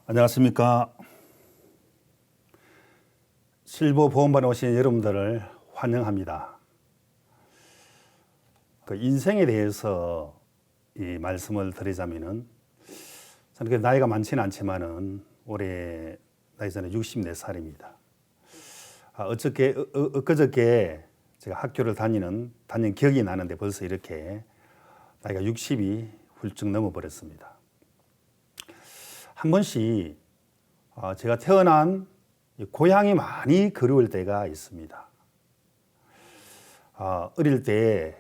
안녕하십니까. 실버 보험반에 오신 여러분들을 환영합니다. 인생에 대해서 이 말씀을 드리자면은 저는 나이가 많지는 않지만은 올해 나이 저는 64살입니다. 엊그저께 제가 학교를 다닌 기억이 나는데 벌써 이렇게 나이가 60이 훌쩍 넘어버렸습니다. 한 번씩 제가 태어난 고향이 많이 그리울 때가 있습니다. 어릴 때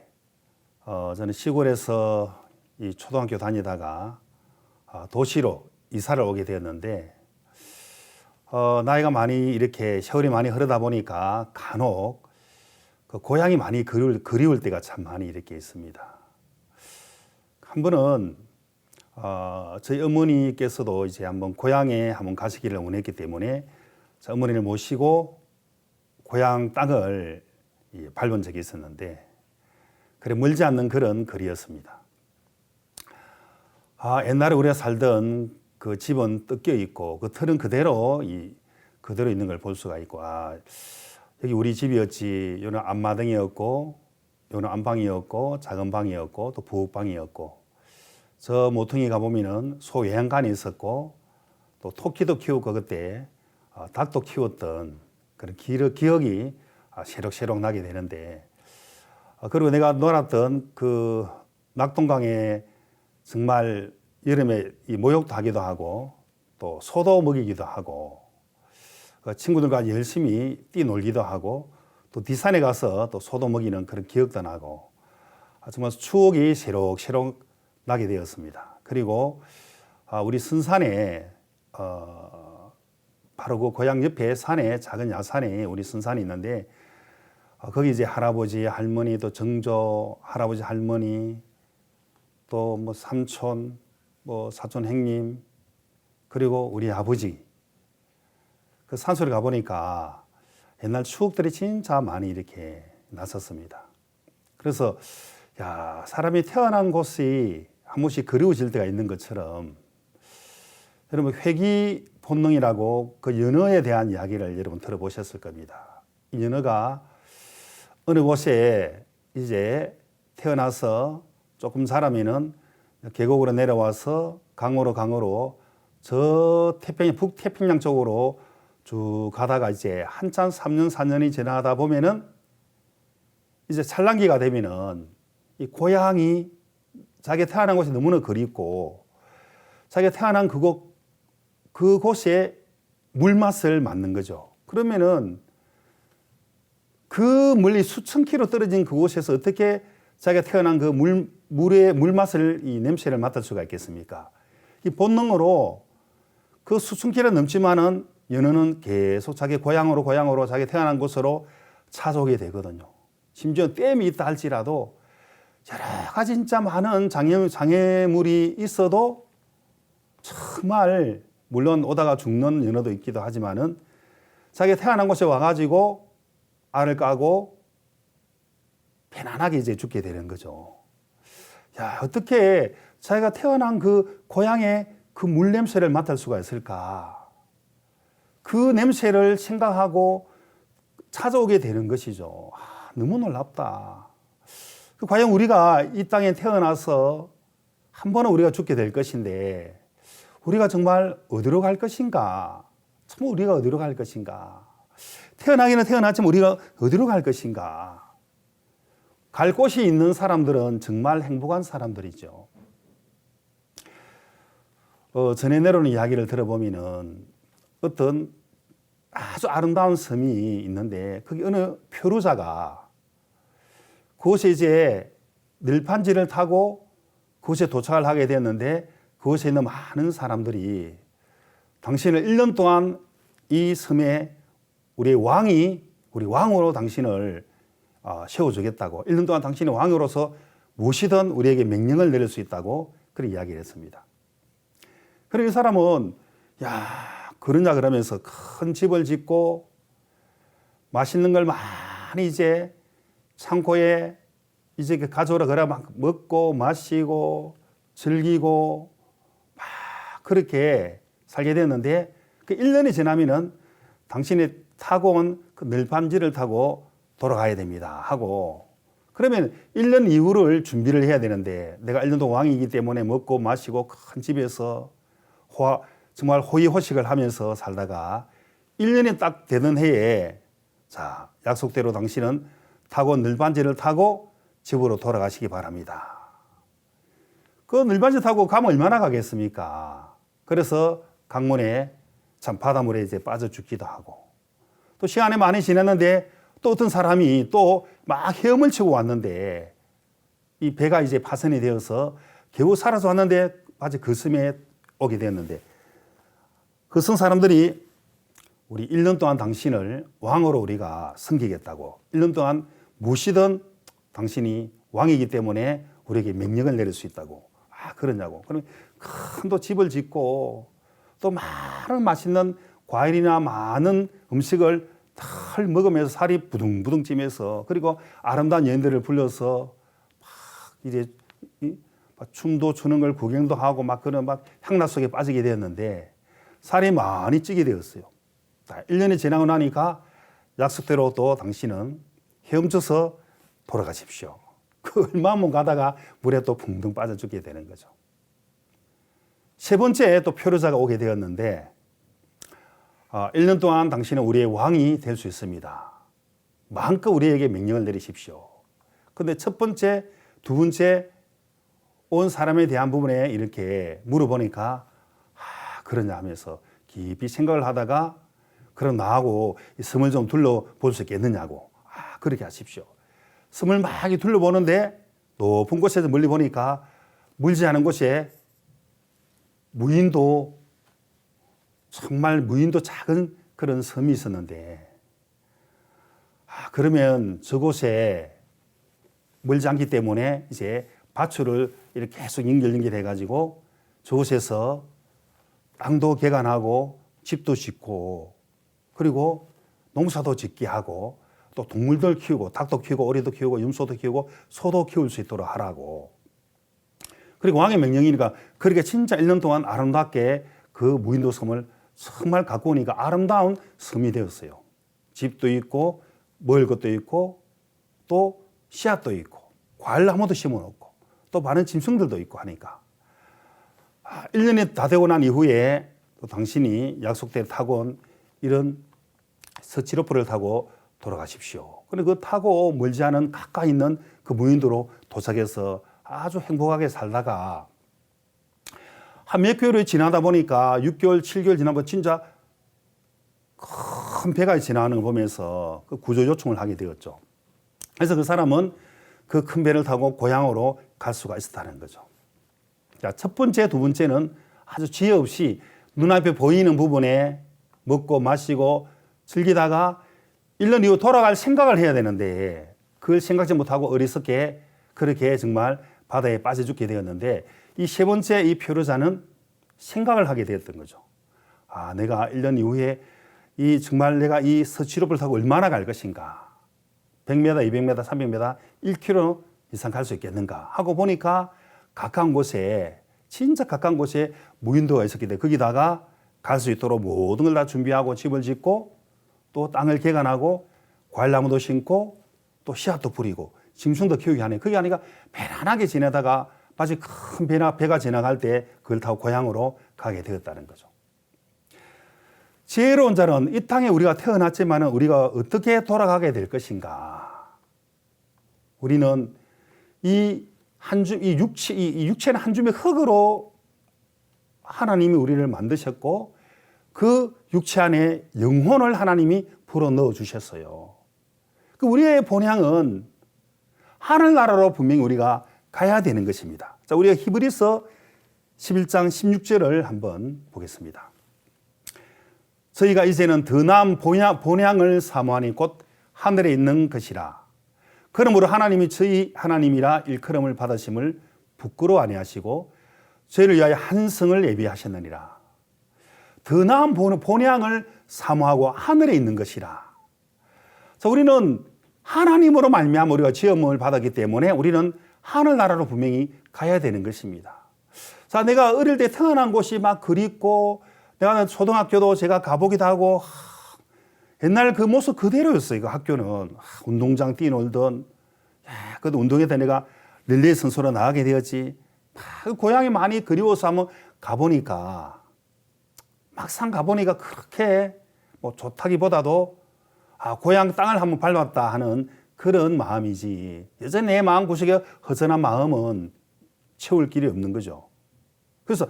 저는 시골에서 이 초등학교 다니다가 도시로 이사를 오게 되었는데 나이가 많이 이렇게 세월이 많이 흐르다 보니까 간혹 그 고향이 많이 그리울 때가 참 많이 이렇게 있습니다. 한 번은 저희 어머니께서도 이제 한번 고향에 한번 가시기를 원했기 때문에 저 어머니를 모시고 고향 땅을 밟은 적이 있었는데 그래 멀지 않는 그런 거리였습니다. 옛날에 우리가 살던 그 집은 뜯겨 있고 그 틀은 그대로 있는 걸 볼 수가 있고 여기 우리 집이었지. 요는 앞마당이었고 요는 안방이었고 작은 방이었고 또 부엌방이었고 저 모퉁이 가보면은 소외양간이 있었고 또 토끼도 키우고 그때 닭도 키웠던 그런 기억이 새록새록 나게 되는데 그리고 내가 놀았던 그 낙동강에 정말 여름에 이 목욕도 하기도 하고 또 소도 먹이기도 하고 친구들과 열심히 뛰놀기도 하고 또 뒷산에 가서 또 소도 먹이는 그런 기억도 나고 정말 추억이 새록새록 나게 되었습니다. 그리고 우리 선산에 바로 그 고향 옆에 산에 작은 야산에 우리 선산이 있는데 거기 이제 할아버지 할머니 또 정조 할아버지 할머니 또 뭐 삼촌 뭐 사촌 형님 그리고 우리 아버지 그 산소리 가보니까 옛날 추억들이 진짜 많이 이렇게 났었습니다. 그래서 사람이 태어난 곳이 한 번씩 그리워질 때가 있는 것처럼 여러분 회귀 본능이라고 그 연어에 대한 이야기를 여러분 들어보셨을 겁니다. 이 연어가 어느 곳에 이제 태어나서 조금 자라면은 계곡으로 내려와서 강으로 저 북태평양 쪽으로 쭉 가다가 이제 한참 3년 4년이 지나다 보면은 이제 산란기가 되면은 이 고향이 자기가 태어난 곳이 너무나 그립고 자기가 태어난 그곳에 물맛을 맡는 거죠. 그러면은 그 멀리 수천 킬로 떨어진 그곳에서 어떻게 자기가 태어난 그 물의 물맛을 이 냄새를 맡을 수가 있겠습니까? 이 본능으로 그 수천 킬로 넘지만은 연어는 계속 자기 고향으로 자기 태어난 곳으로 찾아오게 되거든요. 심지어 댐이 있다 할지라도 여러 가지 진짜 많은 장애물이 있어도 정말 물론 오다가 죽는 연어도 있기도 하지만은 자기가 태어난 곳에 와가지고 알을 까고 편안하게 이제 죽게 되는 거죠. 어떻게 자기가 태어난 그 고향의 그 물 냄새를 맡을 수가 있을까? 그 냄새를 생각하고 찾아오게 되는 것이죠. 너무 놀랍다. 과연 우리가 이 땅에 태어나서 한 번은 우리가 죽게 될 것인데 우리가 정말 어디로 갈 것인가? 참 우리가 어디로 갈 것인가? 태어나기는 태어났지만 우리가 어디로 갈 것인가? 갈 곳이 있는 사람들은 정말 행복한 사람들이죠. 전해 내려오는 이야기를 들어보면은 어떤 아주 아름다운 섬이 있는데 거기 어느 표류자가 그곳에 이제 늘판지를 타고 그곳에 도착을 하게 되었는데 그곳에 있는 많은 사람들이 당신을 1년 동안 이 섬에 우리 왕으로 당신을 세워주겠다고 1년 동안 당신이 왕으로서 무엇이든 우리에게 명령을 내릴 수 있다고 그런 이야기를 했습니다. 그리고 이 사람은 그러냐 그러면서 큰 집을 짓고 맛있는 걸 많이 이제 창고에 이제 가져오라 그래 막 먹고 마시고 즐기고 막 그렇게 살게 되었는데 그 1년이 지나면은 당신이 타고 온 그 늘반지를 타고 돌아가야 됩니다 하고, 그러면 1년 이후를 준비를 해야 되는데 내가 1년 동안 왕이기 때문에 먹고 마시고 큰 집에서 정말 호의호식을 하면서 살다가 1년이 딱 되는 해에 자, 약속대로 당신은 타고 늘반지를 타고 집으로 돌아가시기 바랍니다. 그 늘반지 타고 가면 얼마나 가겠습니까? 그래서 강문에 참 바닷물에 이제 빠져 죽기도 하고, 또 시간이 많이 지났는데 또 어떤 사람이 또 막 헤엄을 치고 왔는데 이 배가 이제 파손이 되어서 겨우 살아서 왔는데 아직 그 섬에 오게 되었는데 그 섬 사람들이 우리 1년 동안 당신을 왕으로 우리가 섬기겠다고, 1년 동안 무시던 당신이 왕이기 때문에 우리에게 명령을 내릴 수 있다고. 아, 그러냐고. 그러면 큰 또 집을 짓고 또 많은 맛있는 과일이나 많은 음식을 잘 먹으면서 살이 부둥부둥 찌면서, 그리고 아름다운 여인들을 불러서 막 이제 춤도 추는 걸 구경도 하고 막 그런 막 향락 속에 빠지게 되었는데 살이 많이 찌게 되었어요. 1년이 지나고 나니까 약속대로 또 당신은 헤엄쳐서 돌아가십시오. 그 얼마 못 가다가 물에 또 붕붕 빠져 죽게 되는 거죠. 세 번째 또 표류자가 오게 되었는데 1년 동안 당신은 우리의 왕이 될 수 있습니다. 마음껏 우리에게 명령을 내리십시오. 그런데 첫 번째, 두 번째 온 사람에 대한 부분에 이렇게 물어보니까 그러냐 하면서 깊이 생각을 하다가 그럼 나하고 이 섬을 좀 둘러볼 수 있겠느냐고. 그렇게 하십시오. 섬을 막 둘러보는데 높은 곳에서 멀리 보니까 물지 않은 곳에 무인도, 정말 무인도 작은 그런 섬이 있었는데 그러면 저곳에 멀지 않기 때문에 이제 밧줄을 이렇게 계속 연결해 가지고 저곳에서 땅도 개간하고 집도 짓고 그리고 농사도 짓게 하고 또 동물들 키우고 닭도 키우고 오리도 키우고 염소도 키우고 소도 키울 수 있도록 하라고. 그리고 왕의 명령이니까 그렇게 진짜 1년 동안 아름답게 그 무인도 섬을 정말 갖고 오니까 아름다운 섬이 되었어요. 집도 있고 먹을 것도 있고 또 씨앗도 있고 과일나무도 심어놓고 또 많은 짐승들도 있고 하니까 1년이 다 되고 난 이후에 또 당신이 약속대로 타고 온 이런 서치로프를 타고 돌아가십시오. 그런데 그 타고 멀지 않은 가까이 있는 그 무인도로 도착해서 아주 행복하게 살다가 한 몇 개월이 지나다 보니까 6개월, 7개월 지나면 진짜 큰 배가 지나가는 걸 보면서 그 구조 요청을 하게 되었죠. 그래서 그 사람은 그 큰 배를 타고 고향으로 갈 수가 있었다는 거죠. 자, 첫 번째, 두 번째는 아주 지혜 없이 눈앞에 보이는 부분에 먹고 마시고 즐기다가 1년 이후 돌아갈 생각을 해야 되는데 그걸 생각지 못하고 어리석게 그렇게 정말 바다에 빠져 죽게 되었는데 이 세 번째 이 표류자는 생각을 하게 되었던 거죠. 내가 1년 이후에 정말 내가 이 서치로프를 타고 얼마나 갈 것인가. 100m, 200m, 300m, 1km 이상 갈 수 있겠는가 하고 보니까 가까운 곳에 진짜 가까운 곳에 무인도가 있었기 때문에 거기다가 갈 수 있도록 모든 걸 다 준비하고 집을 짓고 또 땅을 개간하고 과일나무도 심고 또 씨앗도 뿌리고 짐승도 키우게 하네. 그게 아니라 편안하게 지내다가 마치 큰 배가 지나갈 때 그걸 타고 고향으로 가게 되었다는 거죠. 지혜로운 자는 이 땅에 우리가 태어났지만 우리가 어떻게 돌아가게 될 것인가. 우리는 이 육체는 한 줌의 흙으로 하나님이 우리를 만드셨고 그 육체 안에 영혼을 하나님이 불어 넣어 주셨어요. 그 우리의 본향은 하늘나라로 분명히 우리가 가야 되는 것입니다. 자, 우리가 히브리서 11장 16절을 한번 보겠습니다. 저희가 이제는 더 나은 본향을 사모하니 곧 하늘에 있는 것이라. 그러므로 하나님이 저희 하나님이라 일컬음을 받으심을 부끄러워 아니하시고 저희를 위하여 한 성을 예비하셨느니라. 더 나은 본향을 사모하고 하늘에 있는 것이라. 자, 우리는 하나님으로 말미암아 우리가 지음을 받았기 때문에 우리는 하늘나라로 분명히 가야 되는 것입니다. 자, 내가 어릴 때 태어난 곳이 막 그립고 내가 초등학교도 제가 가보기도 하고 옛날 그 모습 그대로였어요. 그 학교는 운동장 뛰놀던 그래도 운동회에 내가 릴레이 선수로 나가게 되었지. 고향이 많이 그리워서 한번 가보니까 막상 가보니까 그렇게 뭐 좋다기보다도 고향 땅을 한번 밟았다 하는 그런 마음이지. 여전히 내 마음구석에 허전한 마음은 채울 길이 없는 거죠. 그래서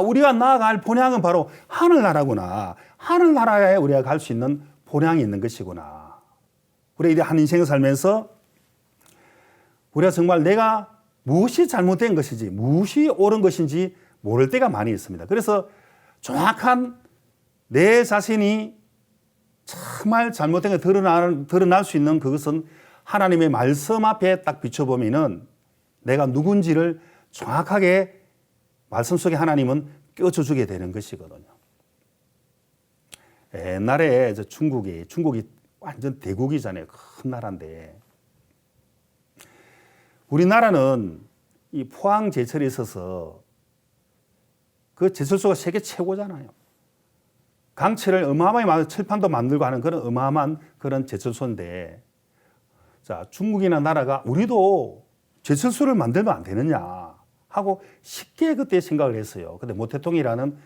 우리가 나아갈 본향은 바로 하늘나라구나. 하늘나라에 우리가 갈 수 있는 본향이 있는 것이구나. 우리가 한 인생을 살면서 우리가 정말 내가 무엇이 잘못된 것인지 무엇이 옳은 것인지 모를 때가 많이 있습니다. 그래서 정확한 내 자신이 정말 잘못된 게 드러날 수 있는 그것은 하나님의 말씀 앞에 딱 비춰보면은 내가 누군지를 정확하게 말씀 속에 하나님은 껴줘주게 되는 것이거든요. 옛날에 중국이 완전 대국이잖아요. 큰 나라인데. 우리나라는 이 포항 제철에 있어서 그 제철소가 세계 최고잖아요. 강철을 어마어마하게 철판도 만들고 하는 그런 어마어마한 그런 제철소인데, 자, 중국이나 나라가 우리도 제철소를 만들면 안 되느냐 하고 쉽게 그때 생각을 했어요. 근데 모태통이라는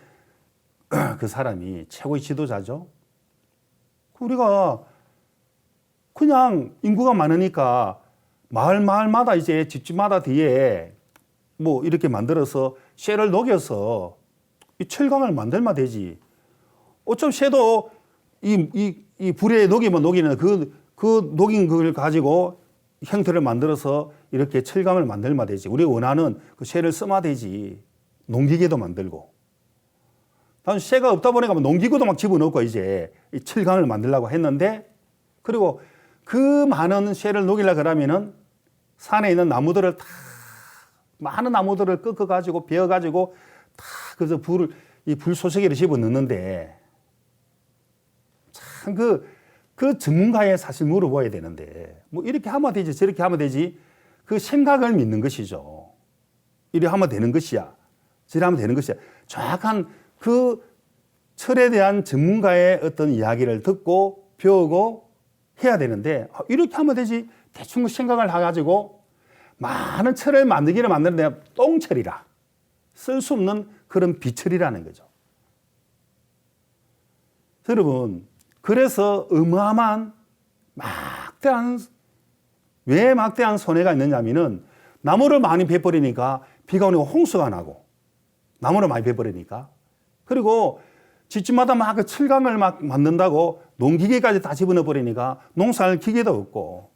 그 사람이 최고의 지도자죠. 우리가 그냥 인구가 많으니까 마을마다 이제 집집마다 뒤에 뭐 이렇게 만들어서 쇠를 녹여서 이 철강을 만들면 되지. 어쩜 쇠도 이 불에 녹이는 그 녹인 걸 가지고 형태를 만들어서 이렇게 철강을 만들면 되지. 우리가 원하는 그 쇠를 쓰면 되지. 농기계도 만들고. 다음 쇠가 없다 보니까 농기구도 막 집어넣고 이제 이 철강을 만들려고 했는데, 그리고 그 많은 쇠를 녹이려고 그러면은 산에 있는 나무들을 많은 나무들을 꺾어가지고 베어가지고 다 그래서 이 불쏘시개를 집어넣는데, 참 그 전문가에 사실 물어봐야 되는데, 뭐 이렇게 하면 되지 저렇게 하면 되지, 그 생각을 믿는 것이죠. 이렇게 하면 되는 것이야, 저렇게 하면 되는 것이야. 정확한 그 철에 대한 전문가의 어떤 이야기를 듣고 배우고 해야 되는데, 이렇게 하면 되지 대충 생각을 해가지고 많은 철을 만드는데 똥철이라 쓸 수 없는 그런 비철이라는 거죠. 여러분, 그래서 어마어마한 왜 막대한 손해가 있느냐면은 나무를 많이 베버리니까 비가 오니까 홍수가 나고, 나무를 많이 베버리니까, 그리고 집집마다 막 그 철강을 막 만든다고 농기계까지 다 집어넣어 버리니까 농사할 기계도 없고,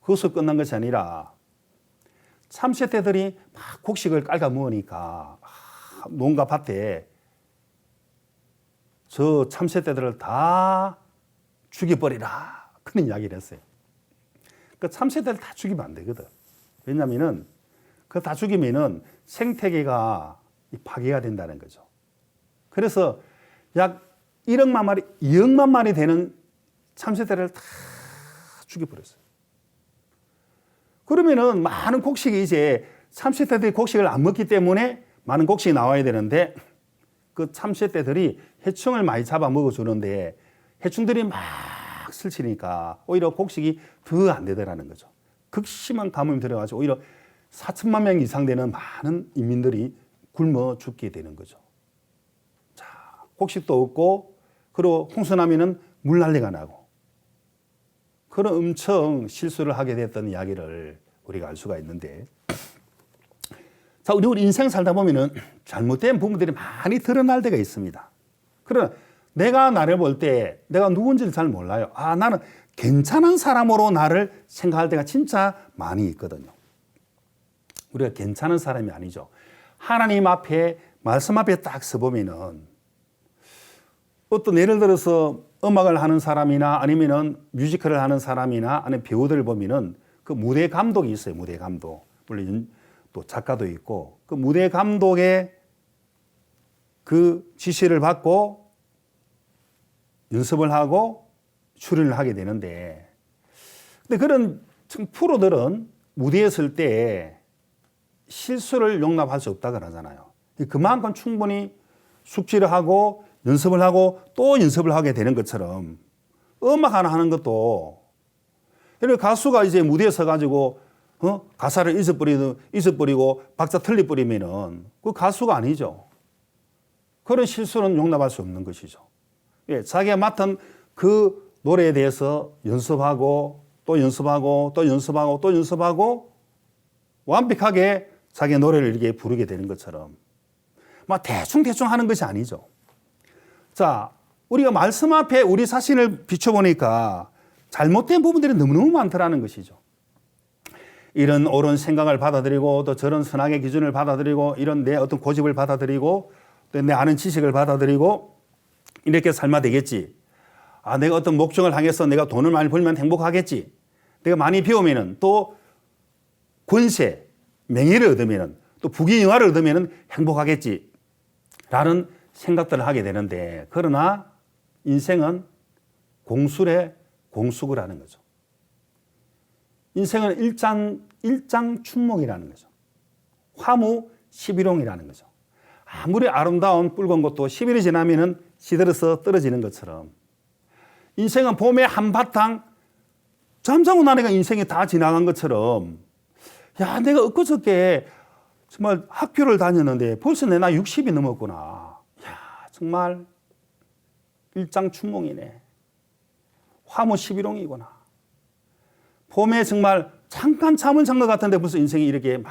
그것으로 끝난 것이 아니라 참새떼들이 막 곡식을 깔아 먹으니까 농가 밭에 저 참새떼들을 다 죽여버리라, 그런 이야기를 했어요. 그 참새떼를 다 죽이면 안 되거든. 왜냐면은 그거 다 죽이면은 생태계가 파괴가 된다는 거죠. 그래서 약 1억만 마리, 2억만 마리 되는 참새떼를 다 죽여버렸어요. 그러면은 많은 곡식이 이제 참새떼들이 곡식을 안 먹기 때문에 많은 곡식이 나와야 되는데, 그 참새떼들이 해충을 많이 잡아 먹어주는데 해충들이 막 설치니까 오히려 곡식이 더 안 되더라는 거죠. 극심한 가뭄이 들어가지고 오히려 4천만 명 이상 되는 많은 인민들이 굶어 죽게 되는 거죠. 자, 곡식도 없고, 그리고 홍수나면은 물난리가 나고, 그런 엄청 실수를 하게 됐던 이야기를 우리가 알 수가 있는데, 자, 우리 인생 살다 보면은 잘못된 부분들이 많이 드러날 때가 있습니다. 그러나 내가 나를 볼 때 내가 누군지를 잘 몰라요. 나는 괜찮은 사람으로 나를 생각할 때가 진짜 많이 있거든요. 우리가 괜찮은 사람이 아니죠. 하나님 앞에, 말씀 앞에 딱 서보면은 어떤 예를 들어서 음악을 하는 사람이나 아니면은 뮤지컬을 하는 사람이나 아니면 배우들을 보면은 그 무대 감독이 있어요. 무대 감독. 물론 또 작가도 있고, 그 무대 감독의 그 지시를 받고 연습을 하고 출연을 하게 되는데, 근데 그런 프로들은 무대에 설 때 실수를 용납할 수 없다 그러잖아요. 그만큼 충분히 숙지를 하고 연습을 하고 또 연습을 하게 되는 것처럼 음악 하나 하는 것도 가수가 이제 무대에 서가지고 가사를 잊어버리고 박자 틀리 버리면은 그 가수가 아니죠. 그런 실수는 용납할 수 없는 것이죠. 예, 자기가 맡은 그 노래에 대해서 연습하고 또 연습하고 또 연습하고 또 연습하고 완벽하게 자기 노래를 이렇게 부르게 되는 것처럼 막 대충 하는 것이 아니죠. 자, 우리가 말씀 앞에 우리 자신을 비춰보니까 잘못된 부분들이 너무너무 많더라는 것이죠. 이런 옳은 생각을 받아들이고 또 저런 선악의 기준을 받아들이고 이런 내 어떤 고집을 받아들이고 또 내 아는 지식을 받아들이고 이렇게 살면 되겠지. 아, 내가 어떤 목적을 향해서 내가 돈을 많이 벌면 행복하겠지. 내가 많이 배우면은 또 권세, 명예를 얻으면은 또 부귀영화를 얻으면은 행복하겠지. 라는 생각들을 하게 되는데 그러나 인생은 공술의 공수를 하는 거죠. 인생은 일장춘몽이라는 거죠. 화무 11홍이라는 거죠. 아무리 아름다운 붉은 것도 10일이 지나면은 시들어서 떨어지는 것처럼 인생은 봄에 한바탕 잠자고 나니까 인생이 다 지나간 것처럼 야, 내가 엊그저께 정말 학교를 다녔는데 벌써 내 나이 60이 넘었구나. 야, 정말 일장춘몽이네. 화무 11홍이구나. 봄에 정말 잠깐 잠을 잔 것 같은데 벌써 인생이 이렇게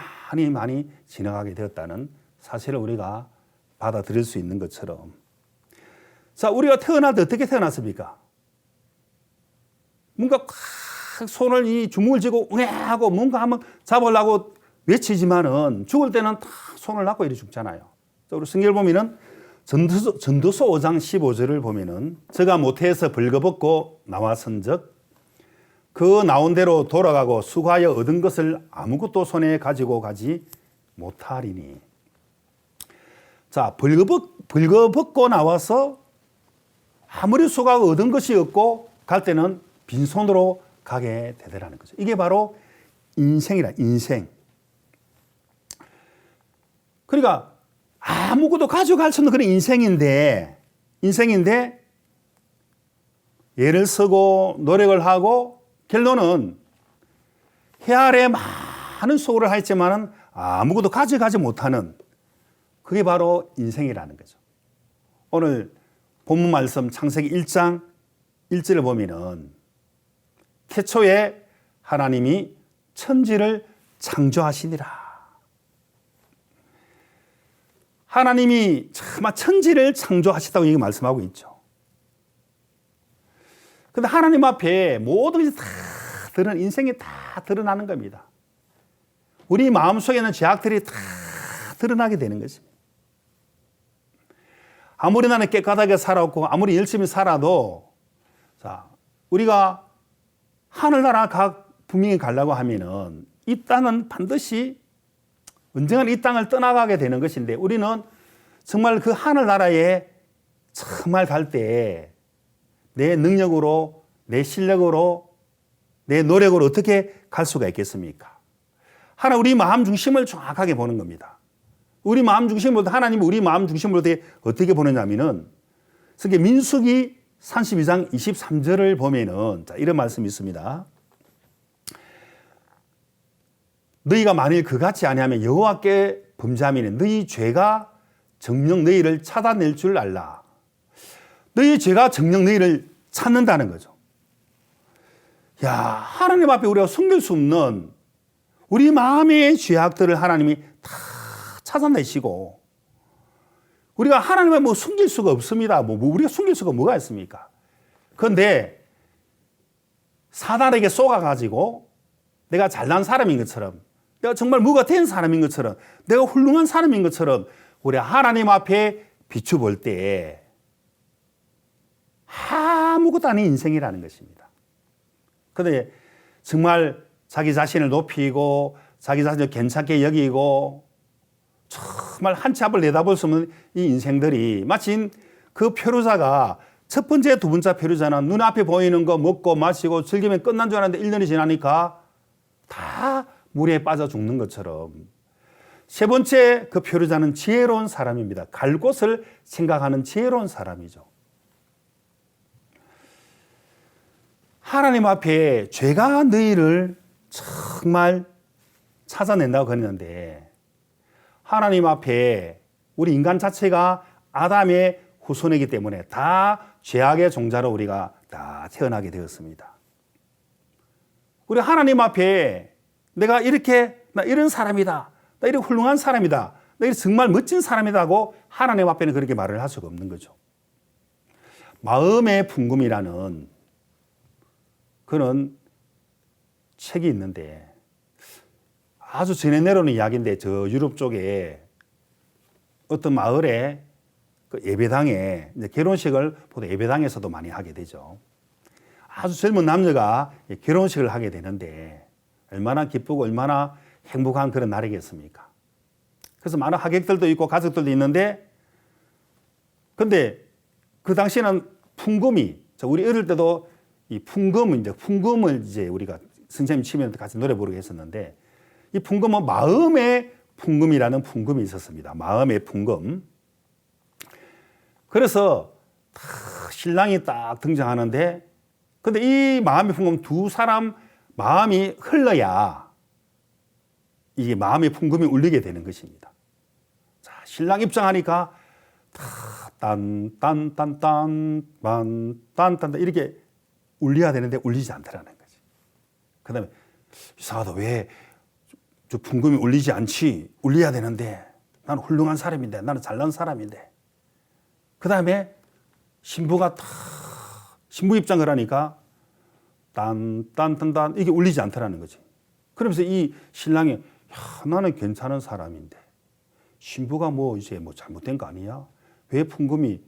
많이 지나가게 되었다는 사실을 우리가 받아들일 수 있는 것처럼. 자, 우리가 태어날 때 어떻게 태어났습니까? 뭔가 손을 이 주먹을 쥐고 웅하고 뭔가 한번 잡으려고 외치지만은 죽을 때는 다 손을 놔고 이리 죽잖아요. 우리 성경을 보면은 전도서 5장 15절을 보면은 저가 모태에서 벌거벗고 나와선즉 그 나온 대로 돌아가고 수고하여 얻은 것을 아무것도 손에 가지고 가지 못하리니. 자, 벌거벗고 나와서 아무리 수고하고 얻은 것이 없고 갈 때는 빈손으로 가게 되더라는 거죠. 이게 바로 인생이라, 인생. 그러니까 아무것도 가져갈 수 없는 그런 인생인데 애를 쓰고 노력을 하고 결론은 해 아래 많은 수고를 했지만은 아무것도 가져가지 못하는 그게 바로 인생이라는 거죠. 오늘 본문 말씀 창세기 1장 1절을 보면은 태초에 하나님이 천지를 창조하시니라. 하나님이 정말 천지를 창조하셨다고 이렇게 말씀하고 있죠. 근데 하나님 앞에 모든 것이 다 드러나는, 인생이 다 드러나는 겁니다. 우리 마음속에 있는 죄악들이 다 드러나게 되는 것입니다. 아무리 나는 깨끗하게 살았고 아무리 열심히 살아도 자, 우리가 하늘나라 분명히 가려고 하면은 이 땅은 반드시 언젠가 이 땅을 떠나가게 되는 것인데 우리는 정말 그 하늘나라에 정말 갈 때 내 능력으로, 내 실력으로, 내 노력으로 어떻게 갈 수가 있겠습니까? 하나 우리 마음 중심을 정확하게 보는 겁니다. 우리 마음 중심으로 하나님이 우리 마음 중심으로 어떻게 보느냐면은 민수기 32장 23절을 보면은 자, 이런 말씀이 있습니다. 너희가 만일 그같이 아니하면 여호와께 범죄하면 너희 죄가 정녕 너희를 찾아낼 줄 알라. 너희 죄가 정녕 너희를 찾는다는 거죠. 야, 하나님 앞에 우리가 숨길 수 없는 우리 마음의 죄악들을 하나님이 다 찾아내시고 우리가 하나님을 뭐 숨길 수가 없습니다. 우리가 숨길 수가 뭐가 있습니까? 그런데 사단에게 속아가지고 내가 잘난 사람인 것처럼 내가 정말 뭐가 된 사람인 것처럼 내가 훌륭한 사람인 것처럼 우리 하나님 앞에 비춰볼 때 아무것도 아닌 인생이라는 것입니다. 그런데 정말 자기 자신을 높이고 자기 자신을 괜찮게 여기고 정말 한치 앞을 내다볼 수 없는 이 인생들이 마치 그 표류자가 첫 번째, 두 번째 표류자는 눈앞에 보이는 거 먹고 마시고 즐기면 끝난 줄 알았는데 1년이 지나니까 다 물에 빠져 죽는 것처럼 세 번째 그 표류자는 지혜로운 사람입니다. 갈 곳을 생각하는 지혜로운 사람이죠. 하나님 앞에 죄가 너희를 정말 찾아낸다고 그랬는데 하나님 앞에 우리 인간 자체가 아담의 후손이기 때문에 다 죄악의 종자로 우리가 다 태어나게 되었습니다. 우리 하나님 앞에 내가 이렇게 나 이런 사람이다. 나 이렇게 훌륭한 사람이다. 나 이렇게 정말 멋진 사람이다고 하나님 앞에는 그렇게 말을 할 수가 없는 거죠. 마음의 풍금이라는 그런 책이 있는데 아주 전에 내려오는 이야기인데 저 유럽 쪽에 어떤 마을에 그 예배당에 이제 결혼식을 보통 예배당에서도 많이 하게 되죠. 아주 젊은 남녀가 결혼식을 하게 되는데 얼마나 기쁘고 얼마나 행복한 그런 날이겠습니까? 그래서 많은 하객들도 있고 가족들도 있는데 근데 그 당시에는 풍금이 우리 어릴 때도 이 풍금을 이제 우리가 선생님 치면 같이 노래 부르게 했었는데 이 풍금은 마음의 풍금이라는 풍금이 있었습니다. 마음의 풍금. 그래서 신랑이 딱 등장하는데 근데 이 마음의 풍금 두 사람 마음이 흘러야 이게 마음의 풍금이 울리게 되는 것입니다. 자, 신랑 입장하니까 딴딴딴딴딴딴딴 이렇게 울려야 되는데 울리지 않더라는 거지. 그 다음에 이상하다. 왜 저 풍금이 울리지 않지? 울려야 되는데 나는 훌륭한 사람인데 나는 잘난 사람인데. 그 다음에 신부가 신부 입장을 하니까 딴딴딴딴 이게 울리지 않더라는 거지. 그러면서 이 신랑이 나는 괜찮은 사람인데 신부가 이제 잘못된 거 아니야? 왜 풍금이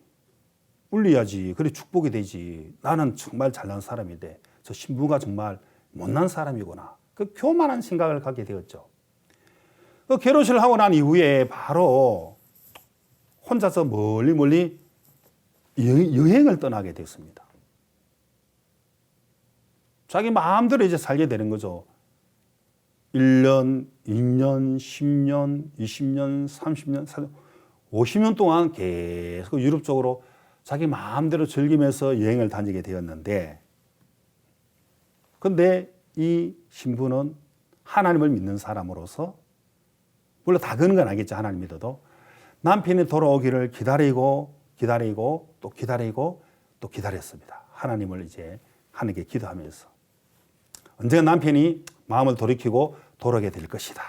울려야지. 그래 축복이 되지. 나는 정말 잘난 사람인데 저 신부가 정말 못난 사람이구나. 그 교만한 생각을 갖게 되었죠. 그 결혼식을 하고 난 이후에 바로 혼자서 멀리 여행을 떠나게 됐습니다. 자기 마음대로 이제 살게 되는 거죠. 1년, 2년, 10년, 20년, 30년, 40년, 50년 동안 계속 유럽 쪽으로 자기 마음대로 즐기면서 여행을 다니게 되었는데 근데 이 신부는 하나님을 믿는 사람으로서 물론 다 그런 건 아니겠죠. 하나님 믿어도 남편이 돌아오기를 기다리고 또 기다렸습니다. 하나님을 이제 하나님께 기도하면서 언젠가 남편이 마음을 돌이키고 돌아오게 될 것이다.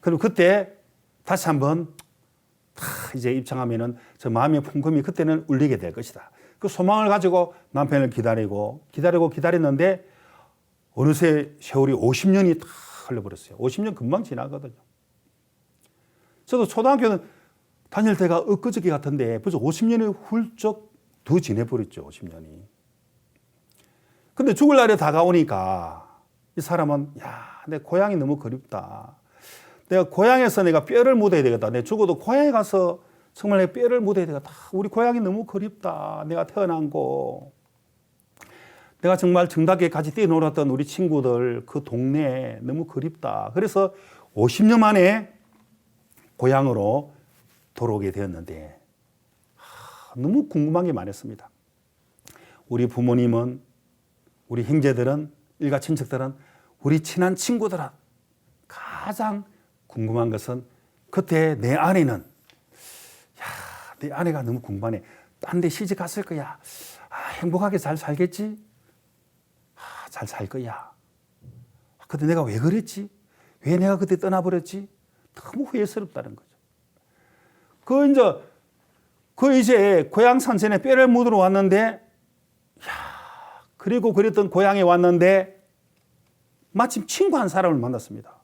그리고 그때 다시 한번 이제 입장하면은 저 마음의 풍금이 그때는 울리게 될 것이다. 그 소망을 가지고 남편을 기다렸는데 어느새 세월이 50년이 다 흘러버렸어요. 50년 금방 지나거든요. 저도 초등학교는 다닐 때가 엊그저께 같은데 벌써 50년이 훌쩍 더 지내버렸죠. 50년이. 근데 죽을 날이 다가오니까 이 사람은 내 고향이 너무 그립다. 내가 고향에서 내가 뼈를 묻어야 되겠다. 내가 죽어도 고향에 가서 정말 내 뼈를 묻어야 되겠다. 우리 고향이 너무 그립다. 내가 태어난 곳. 내가 정말 정답게 같이 뛰어놀았던 우리 친구들 그 동네 너무 그립다. 그래서 50년 만에 고향으로 돌아오게 되었는데 너무 궁금한 게 많았습니다. 우리 부모님은 우리 형제들은 일가 친척들은 우리 친한 친구들은 가장 궁금한 것은 그때 내 아내는 내 아내가 너무 궁금하네. 딴 데 시집 갔을 거야. 행복하게 잘 살겠지? 잘 살 거야. 근데 내가 왜 그랬지? 왜 내가 그때 떠나버렸지? 너무 후회스럽다는 거죠. 그 이제 고향 산천에 뼈를 묻으러 왔는데, 그리고 그랬던 고향에 왔는데, 마침 친구 한 사람을 만났습니다.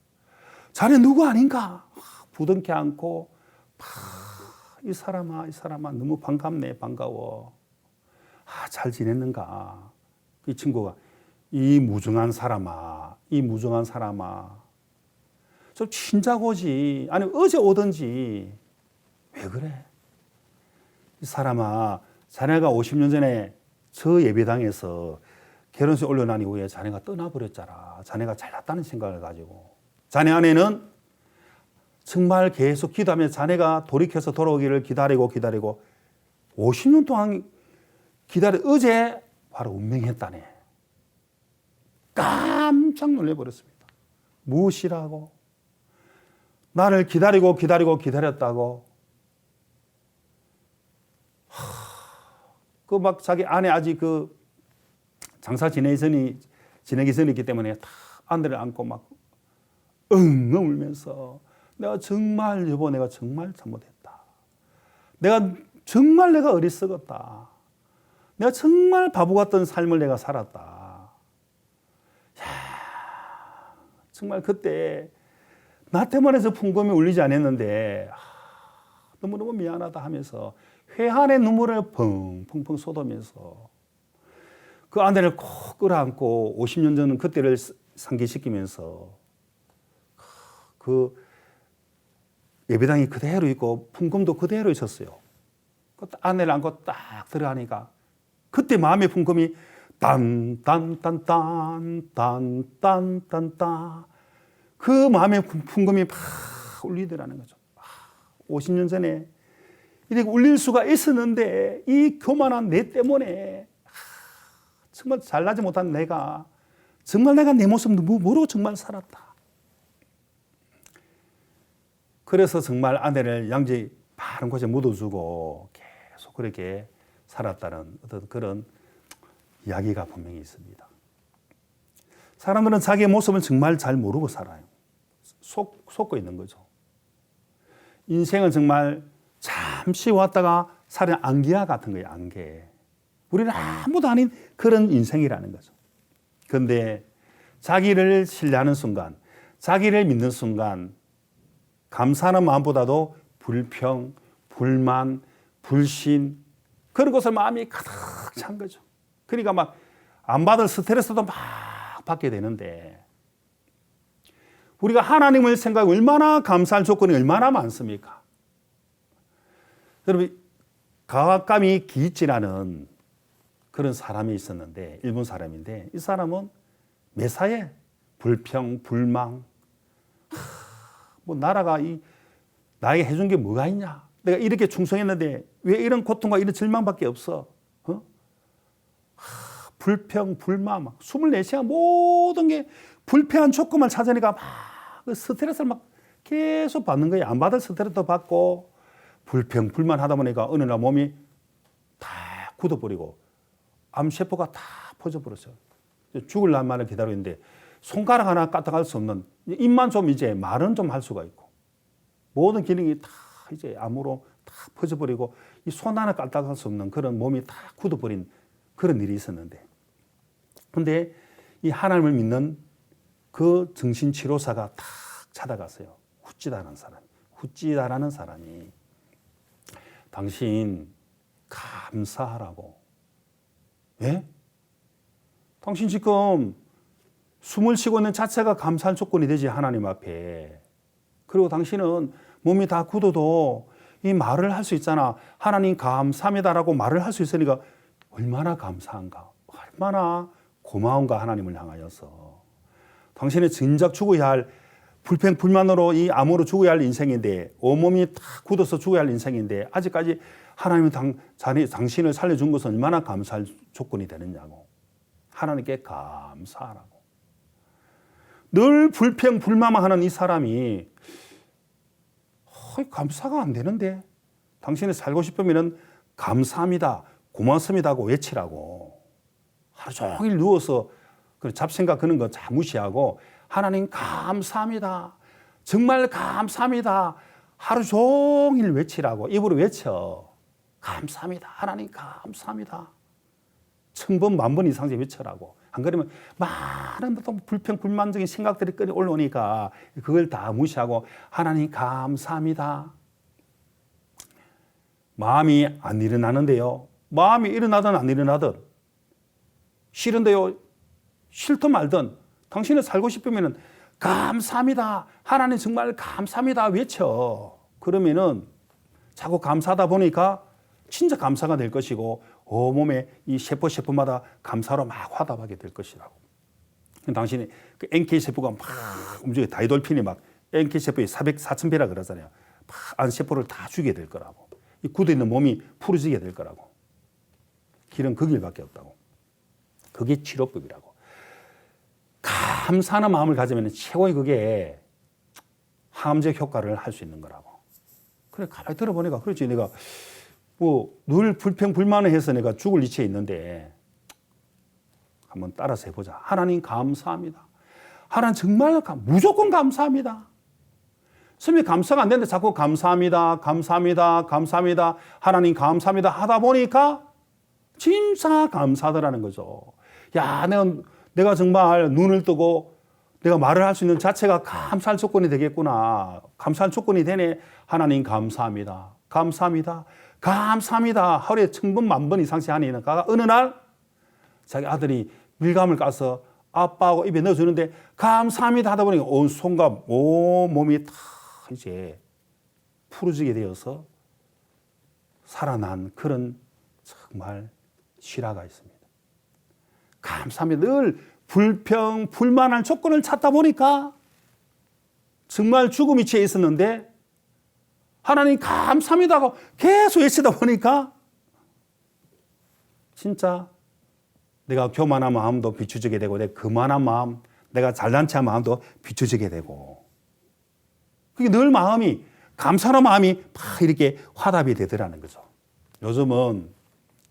자네 누구 아닌가? 부둥켜 안고, 이 사람아, 너무 반갑네, 반가워. 잘 지냈는가? 이 친구가, 이 무정한 사람아. 좀 진작 오지. 아니, 어제 오든지. 왜 그래? 이 사람아, 자네가 50년 전에 저 예배당에서 결혼식 올려난 이후에 자네가 떠나버렸잖아. 자네가 잘났다는 생각을 가지고. 자네 아내는 정말 계속 기도하며 자네가 돌이켜서 돌아오기를 기다리고 50년 동안 어제 바로 운명했다네. 깜짝 놀래버렸습니다. 무엇이라고? 나를 기다렸다고. 그 막 자기 아내 아직 그 장사 지내기 전이기 때문에 다 아내를 안고 막 엉엉 울면서 내가 정말 여보 내가 정말 잘못했다. 내가 어리석었다. 내가 정말 바보 같던 삶을 내가 살았다. 야, 정말 그때 나 때문에 저 풍금이 울리지 않았는데 너무너무 미안하다 하면서 회한의 눈물을 펑펑펑 쏟으면서 그 아내를 꼭 끌어안고 50년 전 그때를 상기시키면서 그 예배당이 그대로 있고 풍금도 그대로 있었어요. 그 아내를 안고 딱 들어가니까 그때 마음의 풍금이 딴딴딴딴딴딴딴 그 마음의 풍금이 막 울리더라는 거죠. 50년 전에 이렇게 울릴 수가 있었는데 이 교만한 내 때문에 정말 잘나지 못한 내가 정말 내가 내 모습 모르고 정말 살았다. 그래서 정말 아내를 양지 바른 곳에 묻어주고 계속 그렇게 살았다는 어떤 그런 이야기가 분명히 있습니다. 사람들은 자기의 모습을 정말 잘 모르고 살아요. 속고 있는 거죠. 인생은 정말 잠시 왔다가 사는 안개와 같은 거예요. 안개. 우리는 아무도 아닌 그런 인생이라는 거죠. 그런데 자기를 신뢰하는 순간, 자기를 믿는 순간 감사하는 마음보다도 불평, 불만, 불신 그런 것을 마음이 가득 찬 거죠. 그러니까 막 안 받을 스트레스도 막 받게 되는데 우리가 하나님을 생각하고 얼마나 감사할 조건이 얼마나 많습니까? 여러분 가와카미 기이치라는 그런 사람이 있었는데 일본 사람인데 이 사람은 매사에 불평, 불망 뭐 나라가 나에게 해준 게 뭐가 있냐? 내가 이렇게 충성했는데 왜 이런 고통과 이런 절망밖에 없어? 불평, 불만, 막 24시간 모든 게 불편한 조건만 찾으니까 막 스트레스를 막 계속 받는 거예요. 안 받을 스트레스도 받고 불평, 불만 하다 보니까 어느 날 몸이 다 굳어버리고 암세포가 다 퍼져버렸어요. 죽을 날만을 기다리고 있는데 손가락 하나 까딱할 수 없는 입만 좀 이제 말은 좀 할 수가 있고 모든 기능이 다 이제 암으로 다 퍼져버리고 이 손 하나 까딱할 수 없는 그런 몸이 다 굳어버린 그런 일이 있었는데 근데 이 하나님을 믿는 그 정신치료사가 탁 찾아갔어요. 후찌다라는 사람이 당신 감사하라고. 예? 당신 지금 숨을 쉬고 있는 자체가 감사할 조건이 되지 하나님 앞에. 그리고 당신은 몸이 다 굳어도 이 말을 할 수 있잖아. 하나님 감사합니다라고 말을 할 수 있으니까 얼마나 감사한가. 얼마나 고마운가 하나님을 향하여서. 당신은 진작 죽어야 할 불평 불만으로 이 암으로 죽어야 할 인생인데 온몸이 다 굳어서 죽어야 할 인생인데 아직까지 하나님이 당신을 살려준 것은 얼마나 감사할 조건이 되느냐고. 하나님께 감사하라고. 늘 불평 불만만 하는 이 사람이 감사가 안 되는데 당신이 살고 싶으면 감사합니다, 고맙습니다 하고 외치라고. 하루 종일 누워서 잡생각 그런 거 다 무시하고 하나님 감사합니다, 정말 감사합니다 하루 종일 외치라고. 입으로 외쳐. 감사합니다, 하나님 감사합니다 1000번, 10,000번 이상씩 외쳐라고. 안 그러면 많은 불평, 불만적인 생각들이 끌어올라오니까 그걸 다 무시하고 하나님 감사합니다. 마음이 안 일어나는데요. 마음이 일어나든 안 일어나든 싫은데요. 싫든 말든 당신이 살고 싶으면 감사합니다, 하나님 정말 감사합니다 외쳐. 그러면은 자꾸 감사하다 보니까 진짜 감사가 될 것이고 온몸에 이 세포마다 감사로 막 화답하게 될 것이라고. 당신이 그 NK 세포가 막 움직여 다이돌핀이 막 NK 세포의 4,000배라 그러잖아요. 안 세포를 다 죽여야 될 거라고. 이 굳어있는 몸이 풀어지게 될 거라고. 길은 그 길밖에 없다고. 그게 치료법이라고. 감사하는 마음을 가지면 최고의 그게 항암제 효과를 할 수 있는 거라고. 그래, 가만히 들어보니까, 그렇지. 내가 뭐 늘 불평불만을 해서 내가 죽을 위치에 있는데 한번 따라서 해보자. 하나님 감사합니다. 하나님 정말 무조건 감사합니다. 선생님이 감사가 안 되는데 자꾸 감사합니다, 감사합니다, 감사합니다, 하나님 감사합니다 하다 보니까 진짜 감사하더라는 거죠. 야, 내가 정말 눈을 뜨고 내가 말을 할 수 있는 자체가 감사할 조건이 되겠구나. 감사할 조건이 되네. 하나님 감사합니다. 감사합니다. 감사합니다. 하루에 1000번, 10,000번 이상씩 하는 가가 어느 날 자기 아들이 밀감을 까서 아빠하고 입에 넣어주는데 감사합니다 하다 보니까 온 손과 온 몸이 다 이제 풀어지게 되어서 살아난 그런 정말 실화가 있습니다. 감사합니다. 늘 불평, 불만할 조건을 찾다 보니까 정말 죽음 위치에 있었는데 하나님 감사합니다 하고 계속 외치다 보니까 진짜 내가 교만한 마음도 비추지게 되고 내 거만한 마음, 내가 잘난 체한 마음도 비추지게 되고 그게 늘 마음이 감사한 마음이 막 이렇게 화답이 되더라는 거죠. 요즘은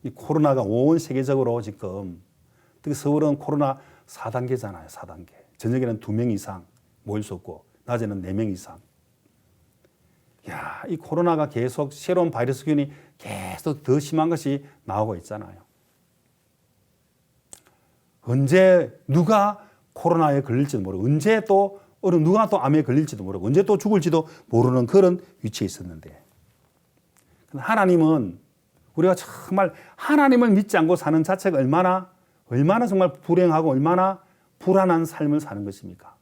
이 코로나가 온 세계적으로 지금 특히 서울은 코로나 4단계잖아요. 4단계. 저녁에는 2명 이상 모일 수 없고 낮에는 4명 이상. 야, 이 코로나가 계속 새로운 바이러스균이 계속 더 심한 것이 나오고 있잖아요. 언제 누가 코로나에 걸릴지도 모르고 언제 또 누가 또 암에 걸릴지도 모르고 언제 또 죽을지도 모르는 그런 위치에 있었는데 하나님은 우리가 정말 하나님을 믿지 않고 사는 자체가 얼마나 정말 불행하고 얼마나 불안한 삶을 사는 것입니까?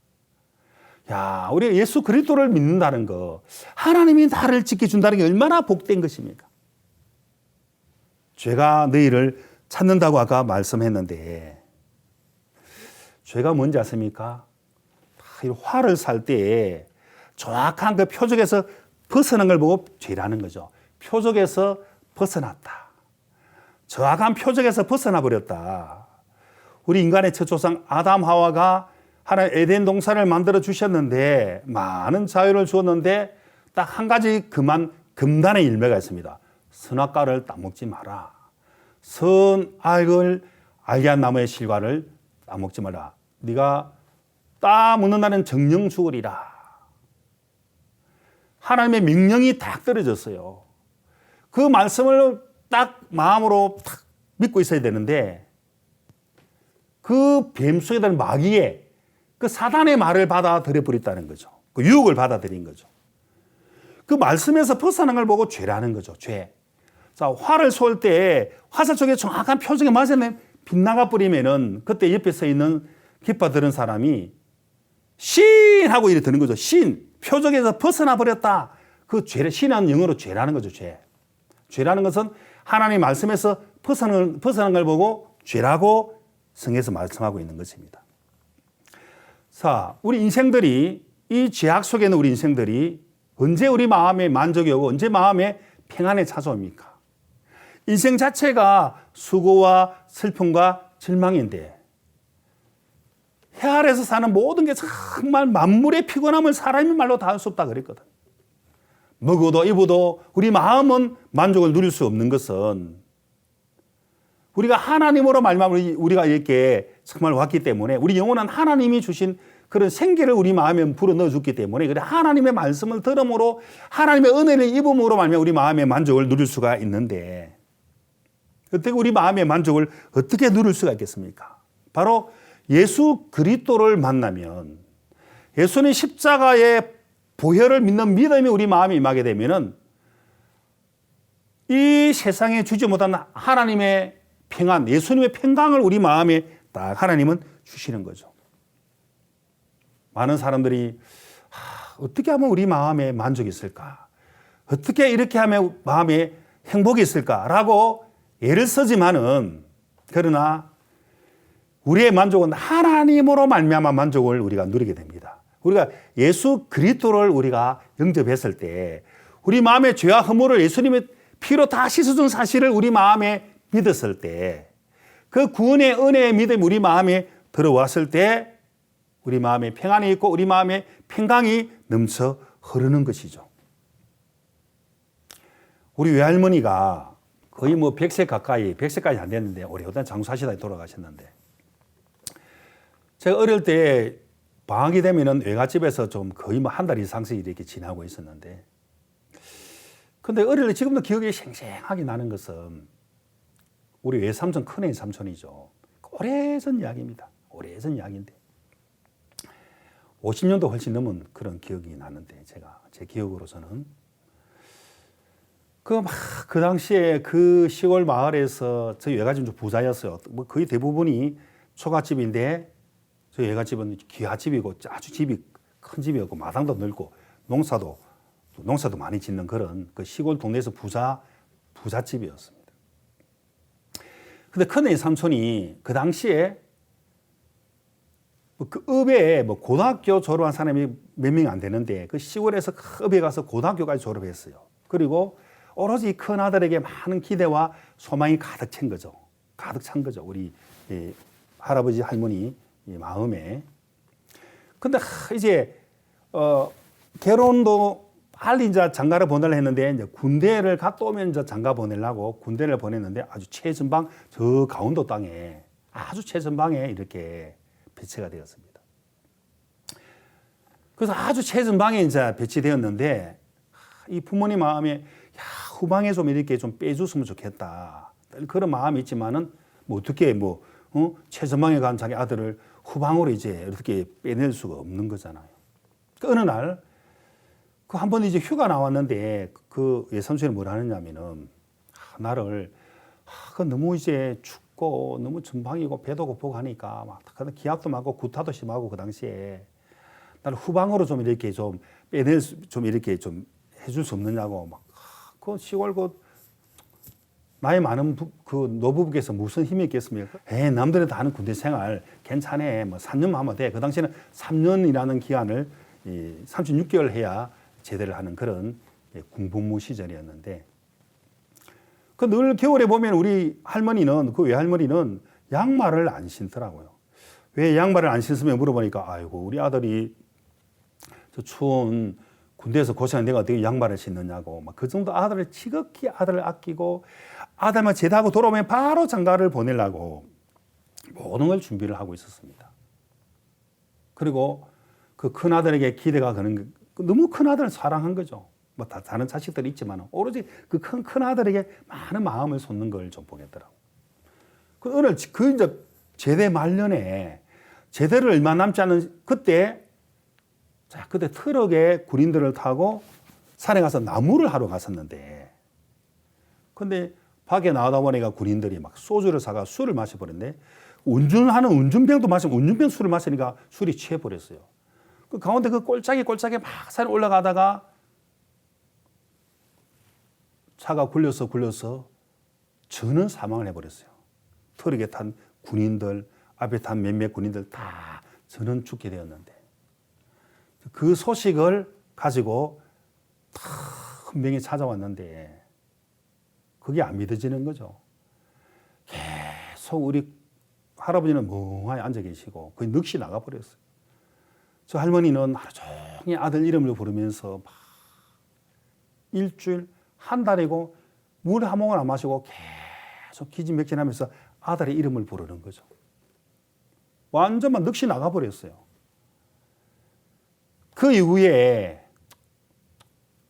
야, 우리가 예수 그리스도를 믿는다는 거, 하나님이 나를 지켜준다는 게 얼마나 복된 것입니까? 죄가 너희를 찾는다고 아까 말씀했는데 죄가 뭔지 아십니까? 화를 살 때 정확한 그 표적에서 벗어난 걸 보고 죄라는 거죠. 표적에서 벗어났다. 정확한 표적에서 벗어나 버렸다. 우리 인간의 첫 조상 아담 하와가 하나님 에덴 동산을 만들어 주셨는데 많은 자유를 주었는데 딱 한 가지 금단의 일매가 있습니다. 선악과를 따먹지 마라. 선악을 알게 한 나무의 실과를 따먹지 마라. 네가 따먹는다는 정령 죽으리라. 하나님의 명령이 딱 떨어졌어요. 그 말씀을 딱 마음으로 딱 믿고 있어야 되는데 그 뱀 속에 든 마귀의 그 사단의 말을 받아들여 버렸다는 거죠. 그 유혹을 받아들인 거죠. 그 말씀에서 벗어난 걸 보고 죄라는 거죠. 죄. 자, 활을 쏠 때 화살 쪽에 정확한 표적에 맞으면 빗나가 버리면은 그때 옆에 서 있는 기뻐 들은 사람이 신! 하고 이래 드는 거죠. 신! 표적에서 벗어나 버렸다. 그 죄, 신은 영어로 죄라는 거죠. 죄. 죄라는 것은 하나님 말씀에서 벗어난 걸 보고 죄라고 성에서 말씀하고 있는 것입니다. 자, 우리 인생들이 이 죄악 속에 있는 우리 인생들이 언제 우리 마음에 만족이 오고 언제 마음에 평안에 찾아옵니까? 인생 자체가 수고와 슬픔과 절망인데 해 아래서 사는 모든 게 정말 만물의 피곤함을 사람의 말로 다 할 수 없다 그랬거든. 먹어도 입어도 우리 마음은 만족을 누릴 수 없는 것은 우리가 하나님으로 말미암아 우리가 이렇게 정말 왔기 때문에 우리 영혼은 하나님이 주신 그런 생기를 우리 마음에 불어넣어 줬기 때문에 그래 하나님의 말씀을 들음으로 하나님의 은혜를 입음으로 말미암아 우리 마음의 만족을 누릴 수가 있는데 어떻게 우리 마음의 만족을 어떻게 누릴 수가 있겠습니까? 바로 예수 그리스도를 만나면 예수님 십자가의 보혈을 믿는 믿음이 우리 마음에 임하게 되면은 이 세상에 주지 못한 하나님의 평안, 예수님의 평강을 우리 마음에 딱 하나님은 주시는 거죠. 많은 사람들이 어떻게 하면 우리 마음에 만족이 있을까? 어떻게 이렇게 하면 마음에 행복이 있을까라고 애를 쓰지만은 그러나 우리의 만족은 하나님으로 말미암아 만족을 우리가 누리게 됩니다. 우리가 예수 그리스도를 우리가 영접했을 때 우리 마음의 죄와 허물을 예수님의 피로 다 씻어준 사실을 우리 마음에 믿었을 때 그 구원의 은혜의 믿음이 우리 마음에 들어왔을 때 우리 마음에 평안이 있고 우리 마음에 평강이 넘쳐 흐르는 것이죠. 우리 외할머니가 거의 뭐 100세 가까이, 100세까지 안 됐는데 오래오래 장수하시다가 돌아가셨는데 제가 어릴 때 방학이 되면은 외갓집에서 좀 거의 뭐 한 달 이상씩 이렇게 지나고 있었는데 근데 어릴 때 지금도 기억이 생생하게 나는 것은 우리 외삼촌 큰애 삼촌이죠. 오래전 이야기입니다. 오래전 이야기인데 50년도 훨씬 넘은 그런 기억이 나는데 제가 제 기억으로서는 그 당시에 그 시골 마을에서 저희 외갓집은 좀 부자였어요. 뭐 거의 대부분이 초가집인데 저희 외갓집은 기와집이고 아주 집이 큰 집이었고 마당도 넓고 농사도 많이 짓는 그런 그 시골 동네에서 부잣집이었습니다. 근데 큰애 삼촌이 그 당시에 그 읍에 뭐 고등학교 졸업한 사람이 몇 명 안 되는데 그 시골에서 그 읍에 가서 고등학교까지 졸업했어요. 그리고 오로지 큰 아들에게 많은 기대와 소망이 가득 찬 거죠. 우리 할아버지 할머니 마음에. 근데 이제 결혼도 빨리 이제 장가를 보내려 했는데 이제 군대를 갔다 오면 이제 장가 보내려고 군대를 보냈는데 아주 최전방 저 강원도 땅에 아주 최전방에 이렇게 배치가 되었습니다. 그래서 아주 최전방에 이제 배치되었는데 이 부모님 마음에 후방에 좀 이렇게 좀 빼줬으면 좋겠다 그런 마음이 있지만은 뭐 어떻게 최전방에 간 자기 아들을 후방으로 이제 이렇게 빼낼 수가 없는 거잖아요. 어느 날 그 한 번 이제 휴가 나왔는데 그 외삼촌이 뭐라 하느냐면은 나를 그 너무 이제 춥고 너무 전방이고 배도 고프고 하니까 막 기압도 많고 구타도 심하고 그 당시에 나를 후방으로 좀 이렇게 좀 빼낼 좀 이렇게 좀 해줄 수 없느냐고 막 그 시골 그 나이 많은 그 노부부께서 무슨 힘이 있겠습니까? 남들은 다 하는 군대 생활 괜찮아. 뭐 3년만 하면 돼. 그 당시에는 3년이라는 기간을 36개월 해야 제대를 하는 그런 군복무 시절이었는데 그 늘 겨울에 보면 우리 할머니는 그 외할머니는 양말을 안 신더라고요. 왜 양말을 안 신으면 물어보니까 아이고 우리 아들이 저 추운 군대에서 고생한 내가 어떻게 양말을 신느냐고 막 그 정도 아들을 지극히 아들을 아끼고 아들만 제대하고 돌아오면 바로 장가를 보내려고 모든 걸 준비를 하고 있었습니다. 그리고 그 큰 아들에게 기대가 가는 너무 큰 아들을 사랑한 거죠. 뭐 다른 자식들이 있지만 오로지 그 큰 아들에게 많은 마음을 쏟는 걸 좀 보겠더라고. 그 어느 그 이제 제대 말년에 제대를 얼마 남지 않은 그때 트럭에 군인들을 타고 산에 가서 나무를 하러 갔었는데 근데 밖에 나오다 보니까 군인들이 막 소주를 사가 술을 마셔버렸는데 운전하는 운전병도 마시면 운전병 술을 마시니까 술이 취해버렸어요. 그 가운데 그 꼴짝이 막 산에 올라가다가 차가 굴려서 저는 사망을 해버렸어요. 트럭에 탄 군인들, 앞에 탄 몇몇 군인들 다 저는 죽게 되었는데 그 소식을 가지고 큰 병이 찾아왔는데 그게 안 믿어지는 거죠. 계속 우리 할아버지는 멍하니 앉아 계시고 거의 넋이 나가버렸어요. 저 할머니는 하루 종일 아들 이름을 부르면서 막 일주일, 한 달이고 물 한 모금 안 마시고 계속 기진맥진하면서 아들의 이름을 부르는 거죠. 완전 막 넋이 나가버렸어요. 그 이후에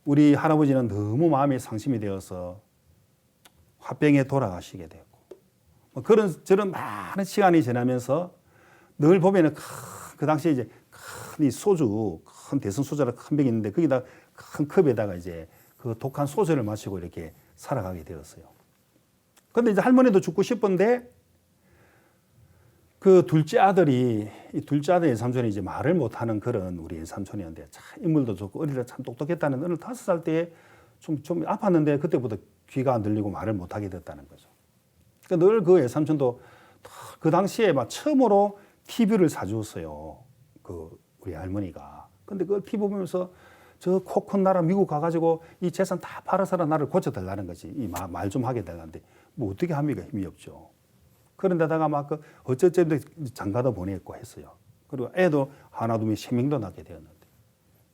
우리 할아버지는 너무 마음이 상심이 되어서 화병에 돌아가시게 됐고 그런 저런 많은 시간이 지나면서 늘 보면은 그 당시에 이제 큰 이 소주, 큰 대성 소주라 큰 병이 있는데 거기다 큰 컵에다가 이제 그 독한 소주를 마시고 이렇게 살아가게 되었어요. 근데 이제 할머니도 죽고 싶은데 그 둘째 아들이 삼촌이 이제 말을 못하는 그런 우리 삼촌이었는데 참 인물도 좋고 어릴 때 참 똑똑했다는 어느 5살 때에 좀 아팠는데 그때부터 귀가 안 들리고 말을 못하게 됐다는 거죠. 그러니까 늘 그 삼촌도 그 당시에 막 처음으로 TV를 사주었어요. 그 우리 할머니가. 근데 그걸 TV 보면서 저 코 큰 나라 미국 가가지고 이 재산 다 팔아서라 나를 고쳐달라는 거지. 이 말 좀 하게 되는데 뭐 어떻게 합니까? 힘이 없죠. 그런데다가 막 그 어쩌저쩌 장가도 보냈고 했어요. 그리고 애도 하나 두명 3명도 낳게 되었는데.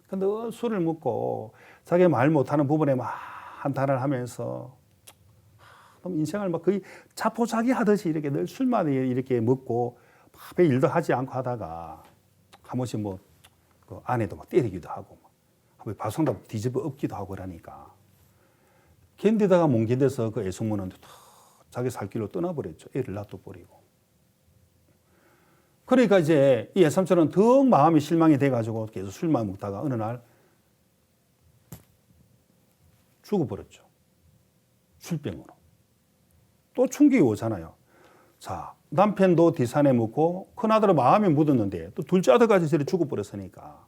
근데 술을 먹고 자기 말 못하는 부분에 막 한탄을 하면서 인생을 막 거의 자포자기 하듯이 이렇게 늘 술만 이렇게 먹고 별 일도 하지 않고 하다가 한 번씩 뭐 그 아내도 막 때리기도 하고 막 밥상도 뒤집어 엎기도 하고 그러니까 견디다가 못 견뎌서 그 애숙모는 자기 살 길로 떠나버렸죠. 애를 놔둬버리고. 그러니까 이제 이 애삼촌은 더 마음이 실망이 돼가지고 계속 술만 먹다가 어느 날 죽어버렸죠. 술병으로. 또 충격이 오잖아요. 자, 남편도 디산에 묻고 큰아들은 마음에 묻었는데 또 둘째 아들까지 저리 죽어버렸으니까.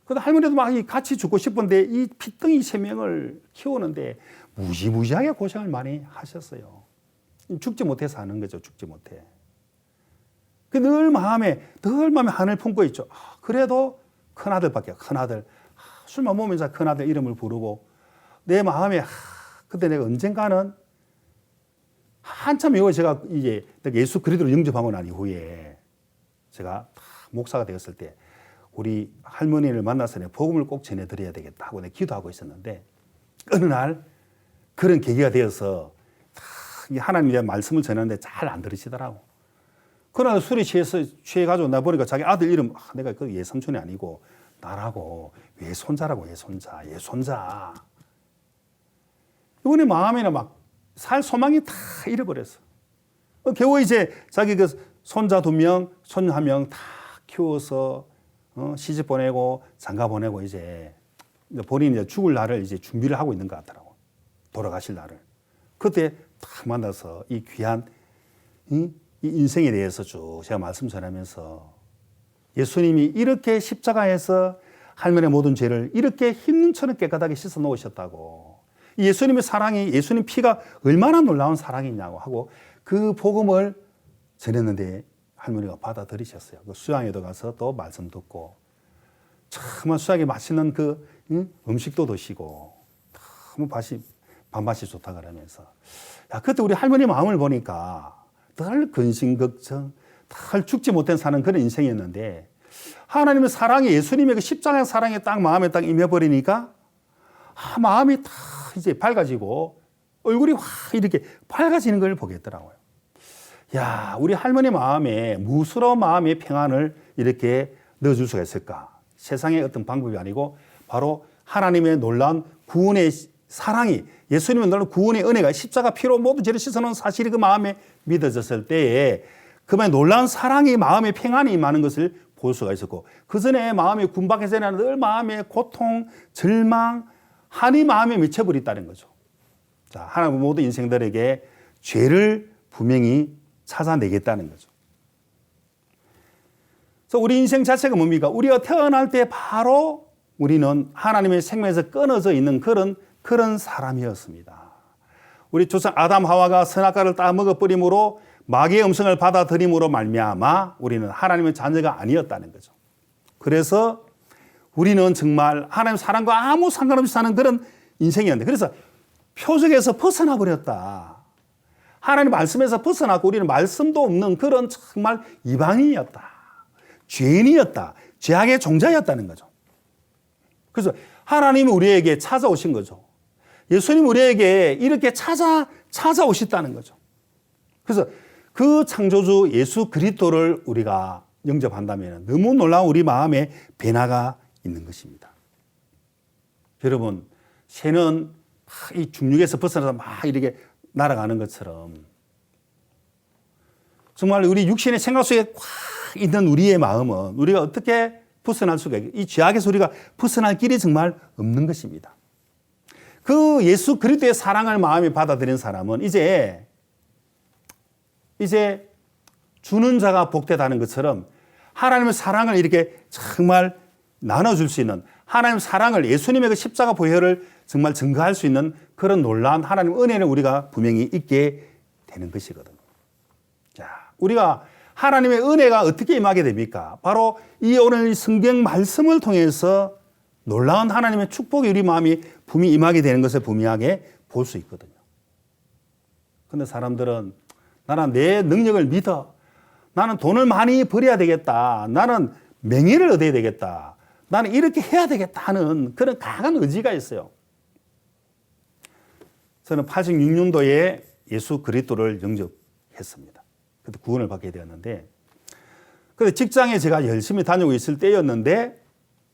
근데 할머니도 막 같이 죽고 싶은데 이 핏덩이 3명을 키우는데 무지무지하게 고생을 많이 하셨어요. 죽지 못해서 하는 거죠. 죽지 못해. 늘 마음에 한을 품고 있죠. 그래도 큰아들밖에, 큰아들. 술만 먹으면서 큰아들 이름을 부르고 내 마음에 그때 내가 언젠가는 한참 이후에 제가 이제 예수 그리스도를 영접하고 난 이후에 제가 목사가 되었을 때 우리 할머니를 만나서 내가 복음을 꼭 전해드려야 되겠다 하고 내가 기도하고 있었는데 어느 날 그런 계기가 되어서 하나님에 대한 말씀을 전하는데 잘 안 들으시더라고. 그러나 술이 취해가지고 나 보니까 자기 아들 이름 내가 그 예삼촌이 아니고 나라고 외손자라고 예손자. 이번에 마음에는 막 살 소망이 다 잃어버렸어. 겨우 이제 자기 그 손자 2명, 손녀 1명 다 키워서 시집 보내고 장가 보내고 이제 본인이 이제 죽을 날을 이제 준비를 하고 있는 것 같더라고. 돌아가실 날을. 그때 딱 만나서 이 귀한 이 인생에 대해서 쭉 제가 말씀 전하면서 예수님이 이렇게 십자가에서 할머니의 모든 죄를 이렇게 흰눈처럼 깨끗하게 씻어 놓으셨다고. 예수님의 사랑이, 예수님 피가 얼마나 놀라운 사랑이냐고 하고 그 복음을 전했는데 할머니가 받아들이셨어요. 그 수양에도 가서 또 말씀 듣고 정말 수양에 맛있는 그 음식도 드시고 너무 밥맛이 좋다 그러면서 그때 우리 할머니 마음을 보니까 늘 근심 걱정, 늘 죽지 못한 사는 그런 인생이었는데 하나님의 사랑이 예수님의 그 십자가의 사랑에 딱 마음에 딱 임해버리니까 마음이 다 이제 밝아지고 얼굴이 확 이렇게 밝아지는 걸 보겠더라고요. 야, 우리 할머니 마음에 무스러운 마음의 평안을 이렇게 넣어줄 수가 있을까? 세상의 어떤 방법이 아니고 바로 하나님의 놀라운 구원의 사랑이 예수님의 놀라운 구원의 은혜가 십자가 피로 모두 죄를 씻어놓은 사실이 그 마음에 믿어졌을 때에 그만의 놀라운 사랑이 마음의 평안이 임하는 것을 볼 수가 있었고 그 전에 마음이 군박해서 늘 마음의 고통, 절망, 한이 마음에 미쳐버렸다는 거죠. 자, 하나님 모든 인생들에게 죄를 분명히 찾아내겠다는 거죠. 그래서 우리 인생 자체가 뭡니까? 우리가 태어날 때 바로 우리는 하나님의 생명에서 끊어져 있는 그런 사람이었습니다. 우리 조상 아담 하와가 선악과를 따 먹어버림으로 마귀의 음성을 받아들임으로 말미암아 우리는 하나님의 자녀가 아니었다는 거죠. 그래서 우리는 정말 하나님 사랑과 아무 상관없이 사는 그런 인생이었는데 그래서 표적에서 벗어나 버렸다. 하나님 말씀에서 벗어나고 우리는 말씀도 없는 그런 정말 이방인이었다. 죄인이었다. 죄악의 종자였다는 거죠. 그래서 하나님이 우리에게 찾아오신 거죠. 예수님 우리에게 이렇게 찾아오셨다는 거죠. 그래서 그 창조주 예수 그리스도를 우리가 영접한다면 너무 놀라운 우리 마음에 변화가 있는 것입니다. 여러분, 새는 이 중력에서 벗어나서 막 이렇게 날아가는 것처럼 정말 우리 육신의 생각 속에 꽉 있는 우리의 마음은 우리가 어떻게 벗어날 수가 있겠어요? 이 죄악에서 우리가 벗어날 길이 정말 없는 것입니다. 그 예수 그리스도의 사랑을 마음에 받아들인 사람은 이제 주는 자가 복되다는 것처럼 하나님의 사랑을 이렇게 정말 나눠줄 수 있는 하나님의 사랑을 예수님의 그 십자가 보혈을 정말 증거할 수 있는 그런 놀라운 하나님의 은혜를 우리가 분명히 있게 되는 것이거든요. 자, 우리가 하나님의 은혜가 어떻게 임하게 됩니까? 바로 이 오늘 성경 말씀을 통해서 놀라운 하나님의 축복이 우리 마음이 분명히 임하게 되는 것을 분명하게 볼 수 있거든요. 그런데 사람들은 나는 내 능력을 믿어. 나는 돈을 많이 벌어야 되겠다. 나는 명예를 얻어야 되겠다. 나는 이렇게 해야 되겠다 하는 그런 강한 의지가 있어요. 저는 86년도에 예수 그리스도를 영접했습니다. 그때 구원을 받게 되었는데, 그런데 직장에 제가 열심히 다니고 있을 때였는데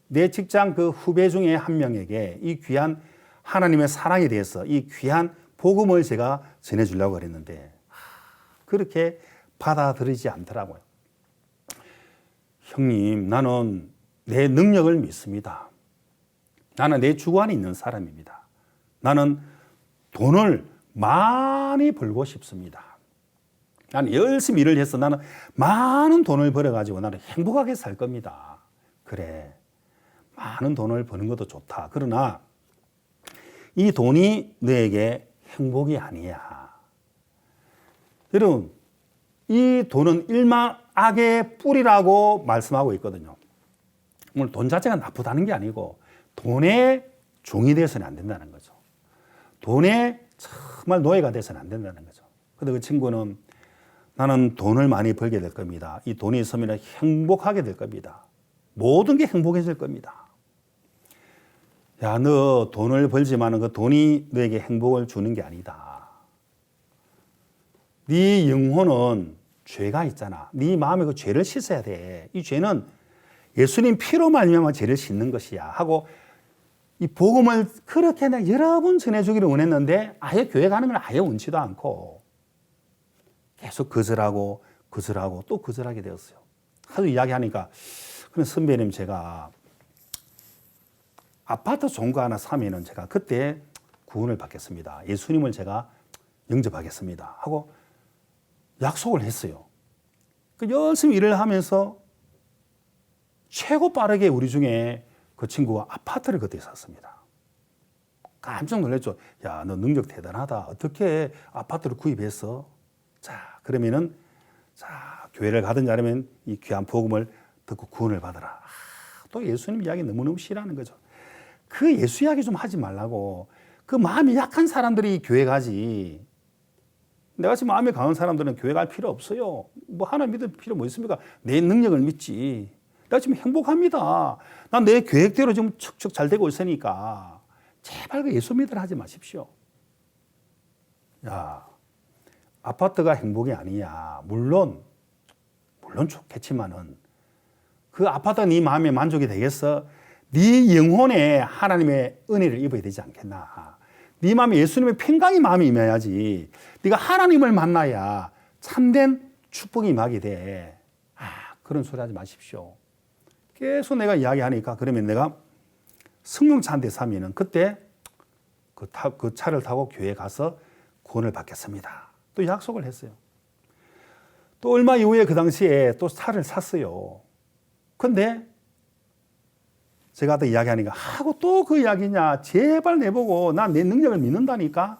내 직장 그 후배 중에 한 명에게 이 귀한 하나님의 사랑에 대해서 이 귀한 복음을 제가 전해주려고 그랬는데 그렇게 받아들이지 않더라고요. 형님, 나는 내 능력을 믿습니다. 나는 내 주관이 있는 사람입니다. 나는 돈을 많이 벌고 싶습니다. 나는 열심히 일을 해서 나는 많은 돈을 벌어가지고 나는 행복하게 살 겁니다. 그래, 많은 돈을 버는 것도 좋다. 그러나 이 돈이 너에게 행복이 아니야. 여러분, 이 돈은 일만 악의 뿌리라고 말씀하고 있거든요. 오늘 돈 자체가 나쁘다는 게 아니고 돈의 종이 되어서는 안 된다는 거죠. 돈에 정말 노예가 돼서는 안 된다는 거죠. 근데 그 친구는 나는 돈을 많이 벌게 될 겁니다. 이 돈이 있으면 행복하게 될 겁니다. 모든 게 행복해질 겁니다. 야, 너 돈을 벌지만 그 돈이 너에게 행복을 주는 게 아니다. 네 영혼은 죄가 있잖아. 네 마음에 그 죄를 씻어야 돼. 이 죄는 예수님 피로 말미암아 죄를 씻는 것이야 하고 이 복음을 그렇게 내가 여러 번 전해주기를 원했는데 아예 교회 가는 걸 아예 원치도 않고 계속 거절하고 또 거절하게 되었어요. 하도 이야기하니까 그럼 선배님 제가 아파트 종가 하나 사면은 제가 그때 구원을 받겠습니다. 예수님을 제가 영접하겠습니다 하고 약속을 했어요. 그 열심히 일을 하면서 최고 빠르게 우리 중에 그 친구가 아파트를 그때 샀습니다. 깜짝 놀랐죠. 야, 너 능력 대단하다. 어떻게 아파트를 구입했어? 자, 그러면은 자, 교회를 가든지 아니면 이 귀한 복음을 듣고 구원을 받아라. 또 예수님 이야기 너무너무 싫어하는 거죠. 그 예수 이야기 좀 하지 말라고. 그 마음이 약한 사람들이 교회 가지. 내가 지금 마음이 강한 사람들은 교회 갈 필요 없어요. 뭐 하나 믿을 필요 뭐 있습니까? 내 능력을 믿지. 내가 지금 행복합니다. 난 내 계획대로 지금 척척 잘 되고 있으니까 제발 그 예수 믿으라 하지 마십시오. 야, 아파트가 행복이 아니야. 물론 좋겠지만은 그 아파트가 네 마음에 만족이 되겠어? 네 영혼에 하나님의 은혜를 입어야 되지 않겠나? 네 마음에 예수님의 평강이 마음에 임해야지. 네가 하나님을 만나야 참된 축복이 임하게 돼. 그런 소리 하지 마십시오. 계속 내가 이야기하니까 그러면 내가 승용차 한 대 사면은 그때 그 차를 타고 교회 가서 구원을 받겠습니다. 또 약속을 했어요. 또 얼마 이후에 그 당시에 또 차를 샀어요. 근데 제가 또 이야기하니까 하고 또 그 이야기냐. 제발 내보고 난 내 능력을 믿는다니까.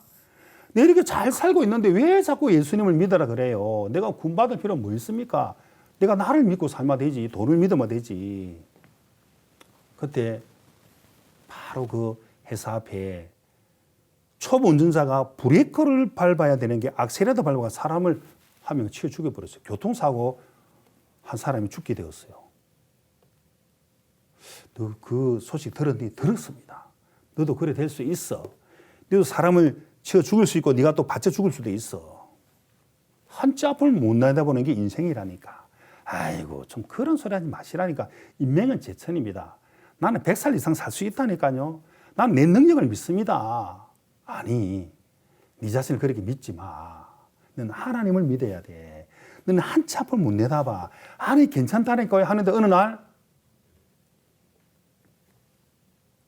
내가 이렇게 잘 살고 있는데 왜 자꾸 예수님을 믿으라 그래요. 내가 구원받을 필요는 뭐 있습니까? 내가 나를 믿고 살면 되지. 돈을 믿으면 되지. 그때 바로 그 회사 앞에 초보 운전자가 브레이크를 밟아야 되는 게 악셀레터 밟아가 사람을 한 명 치어 죽여버렸어요. 교통사고 한 사람이 죽게 되었어요. 너 그 소식 들었니? 들었습니다. 너도 그래 될 수 있어. 너도 사람을 치어 죽일 수 있고 네가 또 받쳐 죽을 수도 있어. 한치 앞을 못 내다보는 게 인생이라니까. 아이고 좀 그런 소리 하지 마시라니까. 인명은 제천입니다. 나는 100살 이상 살 수 있다니까요. 난 내 능력을 믿습니다. 아니, 네 자신을 그렇게 믿지 마. 너는 하나님을 믿어야 돼. 너는 한치 앞을 못 내다봐. 아니 괜찮다니까요 하는데 어느 날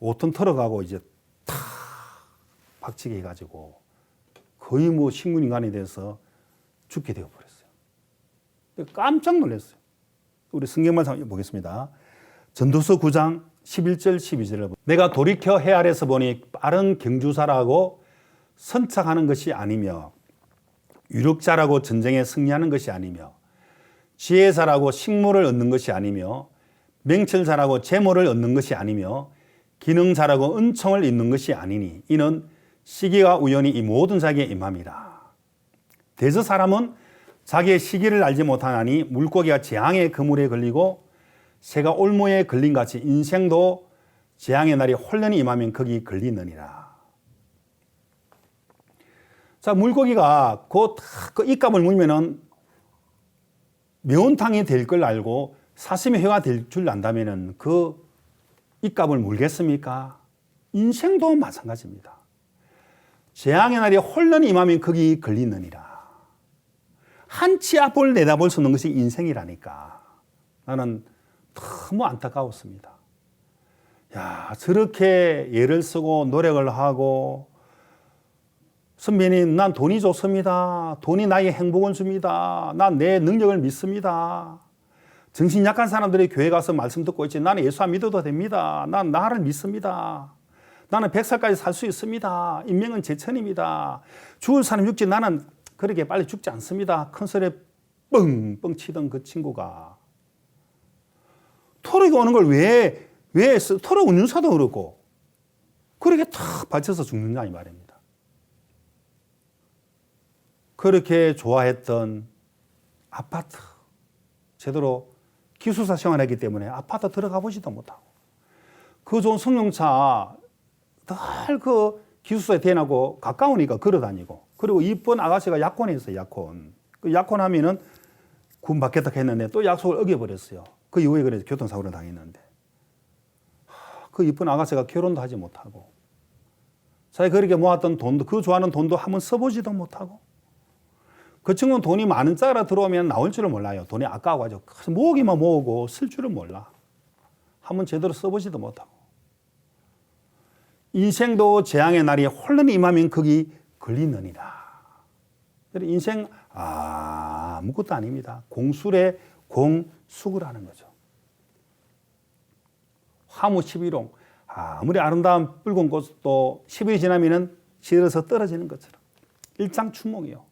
5톤 털어가고 이제 탁 박치게 해가지고 거의 뭐 식물인간이 돼서 죽게 되어버렸어요. 깜짝 놀랐어요. 우리 성경 말씀 보겠습니다. 전도서 9장 11절 12절을 내가 돌이켜 해 아래서 보니 빠른 경주사라고 선착하는 것이 아니며 유력자라고 전쟁에 승리하는 것이 아니며 지혜 잘하고 식물을 얻는 것이 아니며 명철 잘하고 재물을 얻는 것이 아니며 기능 잘하고 은총을 얻는 것이 아니니 이는 시기가 우연히 이 모든 자기에 임함이라. 대저 사람은 자기의 시기를 알지 못하나니 물고기가 재앙의 그물에 걸리고 새가 올무에 걸린 같이 인생도 재앙의 날이 홀연히 임하면 거기 걸리느니라. 자, 물고기가 그 입값을 물면은 매운탕이 될 걸 알고 사시미 회가 될 줄 안다면은 그 입값을 물겠습니까? 인생도 마찬가지입니다. 재앙의 날이 홀연히 임하면 거기 걸리느니라. 한치 앞을 내다볼 수 없는 것이 인생이라니까. 나는 너무 안타까웠습니다. 야, 저렇게 애를 쓰고 노력을 하고 선배님, 난 돈이 좋습니다. 돈이 나에게 행복을 줍니다. 난 내 능력을 믿습니다. 정신 약한 사람들이 교회 가서 말씀 듣고 있지. 나는 예수 안 믿어도 됩니다. 난 나를 믿습니다. 나는 100살까지 살 수 있습니다. 인명은 제천입니다. 죽을 사람 죽지 나는 그렇게 빨리 죽지 않습니다. 큰 소리에 뻥뻥 치던 그 친구가 토르가 오는 걸 왜 토르 운전사도 그렇고 그렇게 탁 받쳐서 죽느냐 이 말입니다. 그렇게 좋아했던 아파트 제대로 기숙사 생활했기 때문에 아파트 들어가 보지도 못하고 그 좋은 승용차 늘 그 기숙사에 대나고 가까우니까 걸어다니고 그리고 이쁜 아가씨가 약혼에 있어요. 약혼. 그 약혼하면은 군 받겠다 했는데 또 약속을 어겨버렸어요. 그 이후에 그래서 교통사고를 당했는데 그 이쁜 아가씨가 결혼도 하지 못하고 자기 그렇게 모았던 돈도 그 좋아하는 돈도 한번 써보지도 못하고 그 친구는 돈이 많은 자라 들어오면 나올 줄을 몰라요. 돈이 아까워가지고 모으기만 모으고 쓸 줄을 몰라. 한번 제대로 써보지도 못하고 인생도 재앙의 날이 홀연히 임하면 거기 걸리느니라. 인생 아무것도 아닙니다. 공술의 공수을 하는 거죠. 화무 11홍 아무리 아름다운 붉은 꽃도 10일이 지나면 시들어서 떨어지는 것처럼 일장춘몽이요.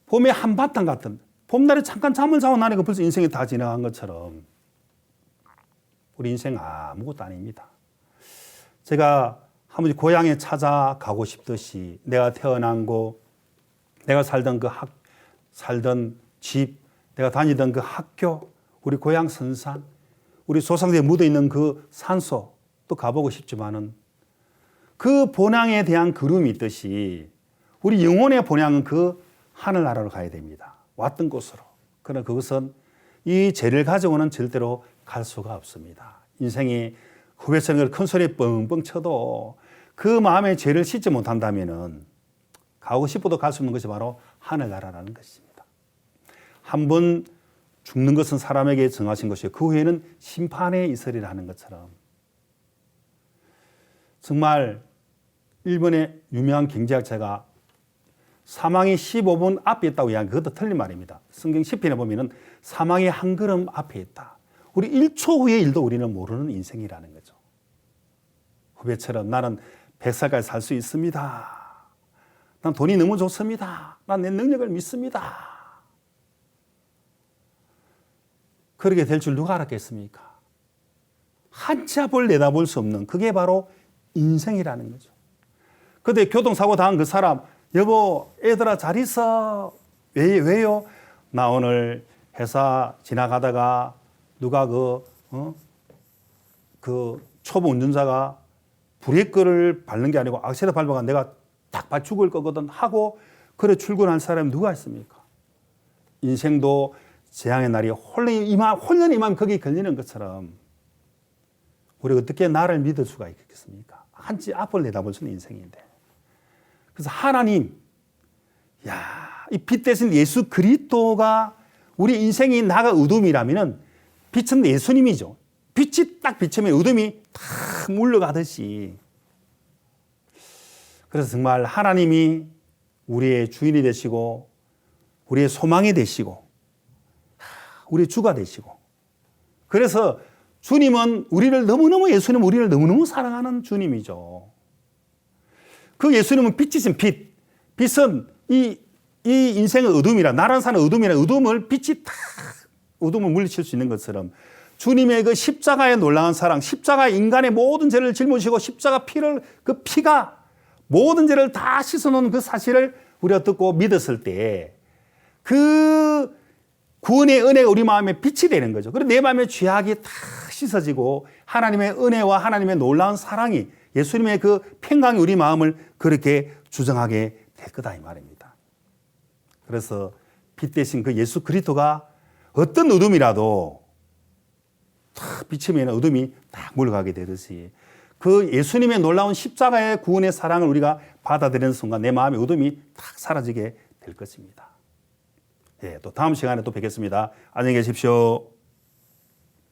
봄의 한바탕 같은 봄날에 잠깐 잠을 자고 나니까 벌써 인생이 다 지나간 것처럼 우리 인생 아무것도 아닙니다. 제가 한 번씩 고향에 찾아가고 싶듯이 내가 태어난 곳, 내가 살던 살던 집, 내가 다니던 그 학교, 우리 고향 선산, 우리 조상들이 묻어있는 그 산소 또 가보고 싶지만은 그 본향에 대한 그름이 있듯이 우리 영혼의 본향은 그 하늘나라로 가야 됩니다. 왔던 곳으로. 그러나 그것은 이 죄를 가져오는 절대로 갈 수가 없습니다. 인생이 후배처럼 큰 소리에 뻥뻥 쳐도 그 마음에 죄를 씻지 못한다면은 가고 싶어도 갈 수 없는 것이 바로 하늘나라라는 것입니다. 한 번 죽는 것은 사람에게 정하신 것이요. 그 후에는 심판에 있으리라 하는 것처럼 정말 일본의 유명한 경제학자가 사망이 15분 앞에 있다고 이야기하는 그것도 틀린 말입니다. 성경 시편에 보면은 사망이 한 걸음 앞에 있다. 우리 1초 후의 일도 우리는 모르는 인생이라는 거죠. 후배처럼 나는 100살까지 살 수 있습니다. 난 돈이 너무 좋습니다. 난 내 능력을 믿습니다. 그렇게 될 줄 누가 알았겠습니까? 한치 앞을 내다볼 수 없는 그게 바로 인생이라는 거죠. 그런데 교통사고 당한 그 사람 여보 애들아 잘 있어. 왜요? 나 오늘 회사 지나가다가 누가 그 초보 운전자가 브레이크를 밟는 게 아니고 악셀을 밟아가 내가 딱 죽을 거거든 하고 그래 출근한 사람이 누가 있습니까? 인생도 재앙의 날이 홀연히 임하면 거기 걸리는 것처럼 우리가 어떻게 나를 믿을 수가 있겠습니까? 한치 앞을 내다볼 수 있는 인생인데 그래서 하나님 이 빛 대신 예수 그리스도가 우리 인생이 나가 어둠이라면은 빛은 예수님이죠. 빛이 딱 비치면 어둠이 탁 물러가듯이. 그래서 정말 하나님이 우리의 주인이 되시고 우리의 소망이 되시고 우리의 주가 되시고 그래서 주님은 예수님은 우리를 너무너무 사랑하는 주님이죠. 그 예수님은 빛이신 빛. 빛은 이 이 인생의 어둠이라, 나란 사는 어둠이라, 어둠을 빛이 탁, 어둠을 물리칠 수 있는 것처럼 주님의 그 십자가의 놀라운 사랑, 십자가 인간의 모든 죄를 짊어지고 십자가 피를, 그 피가 모든 죄를 다 씻어놓은 그 사실을 우리가 듣고 믿었을 때 그 구원의 은혜가 우리 마음에 빛이 되는 거죠. 그리고 내 마음의 죄악이 다 씻어지고 하나님의 은혜와 하나님의 놀라운 사랑이, 예수님의 그 평강이 우리 마음을 그렇게 주정하게 될 거다 이 말입니다. 그래서 빛 대신 그 예수 그리스도가 어떤 어둠이라도 탁 비치면 어둠이 딱 물러가게 되듯이 그 예수님의 놀라운 십자가의 구원의 사랑을 우리가 받아들이는 순간 내 마음의 어둠이 탁 사라지게 될 것입니다. 예, 또 다음 시간에 또 뵙겠습니다. 안녕히 계십시오.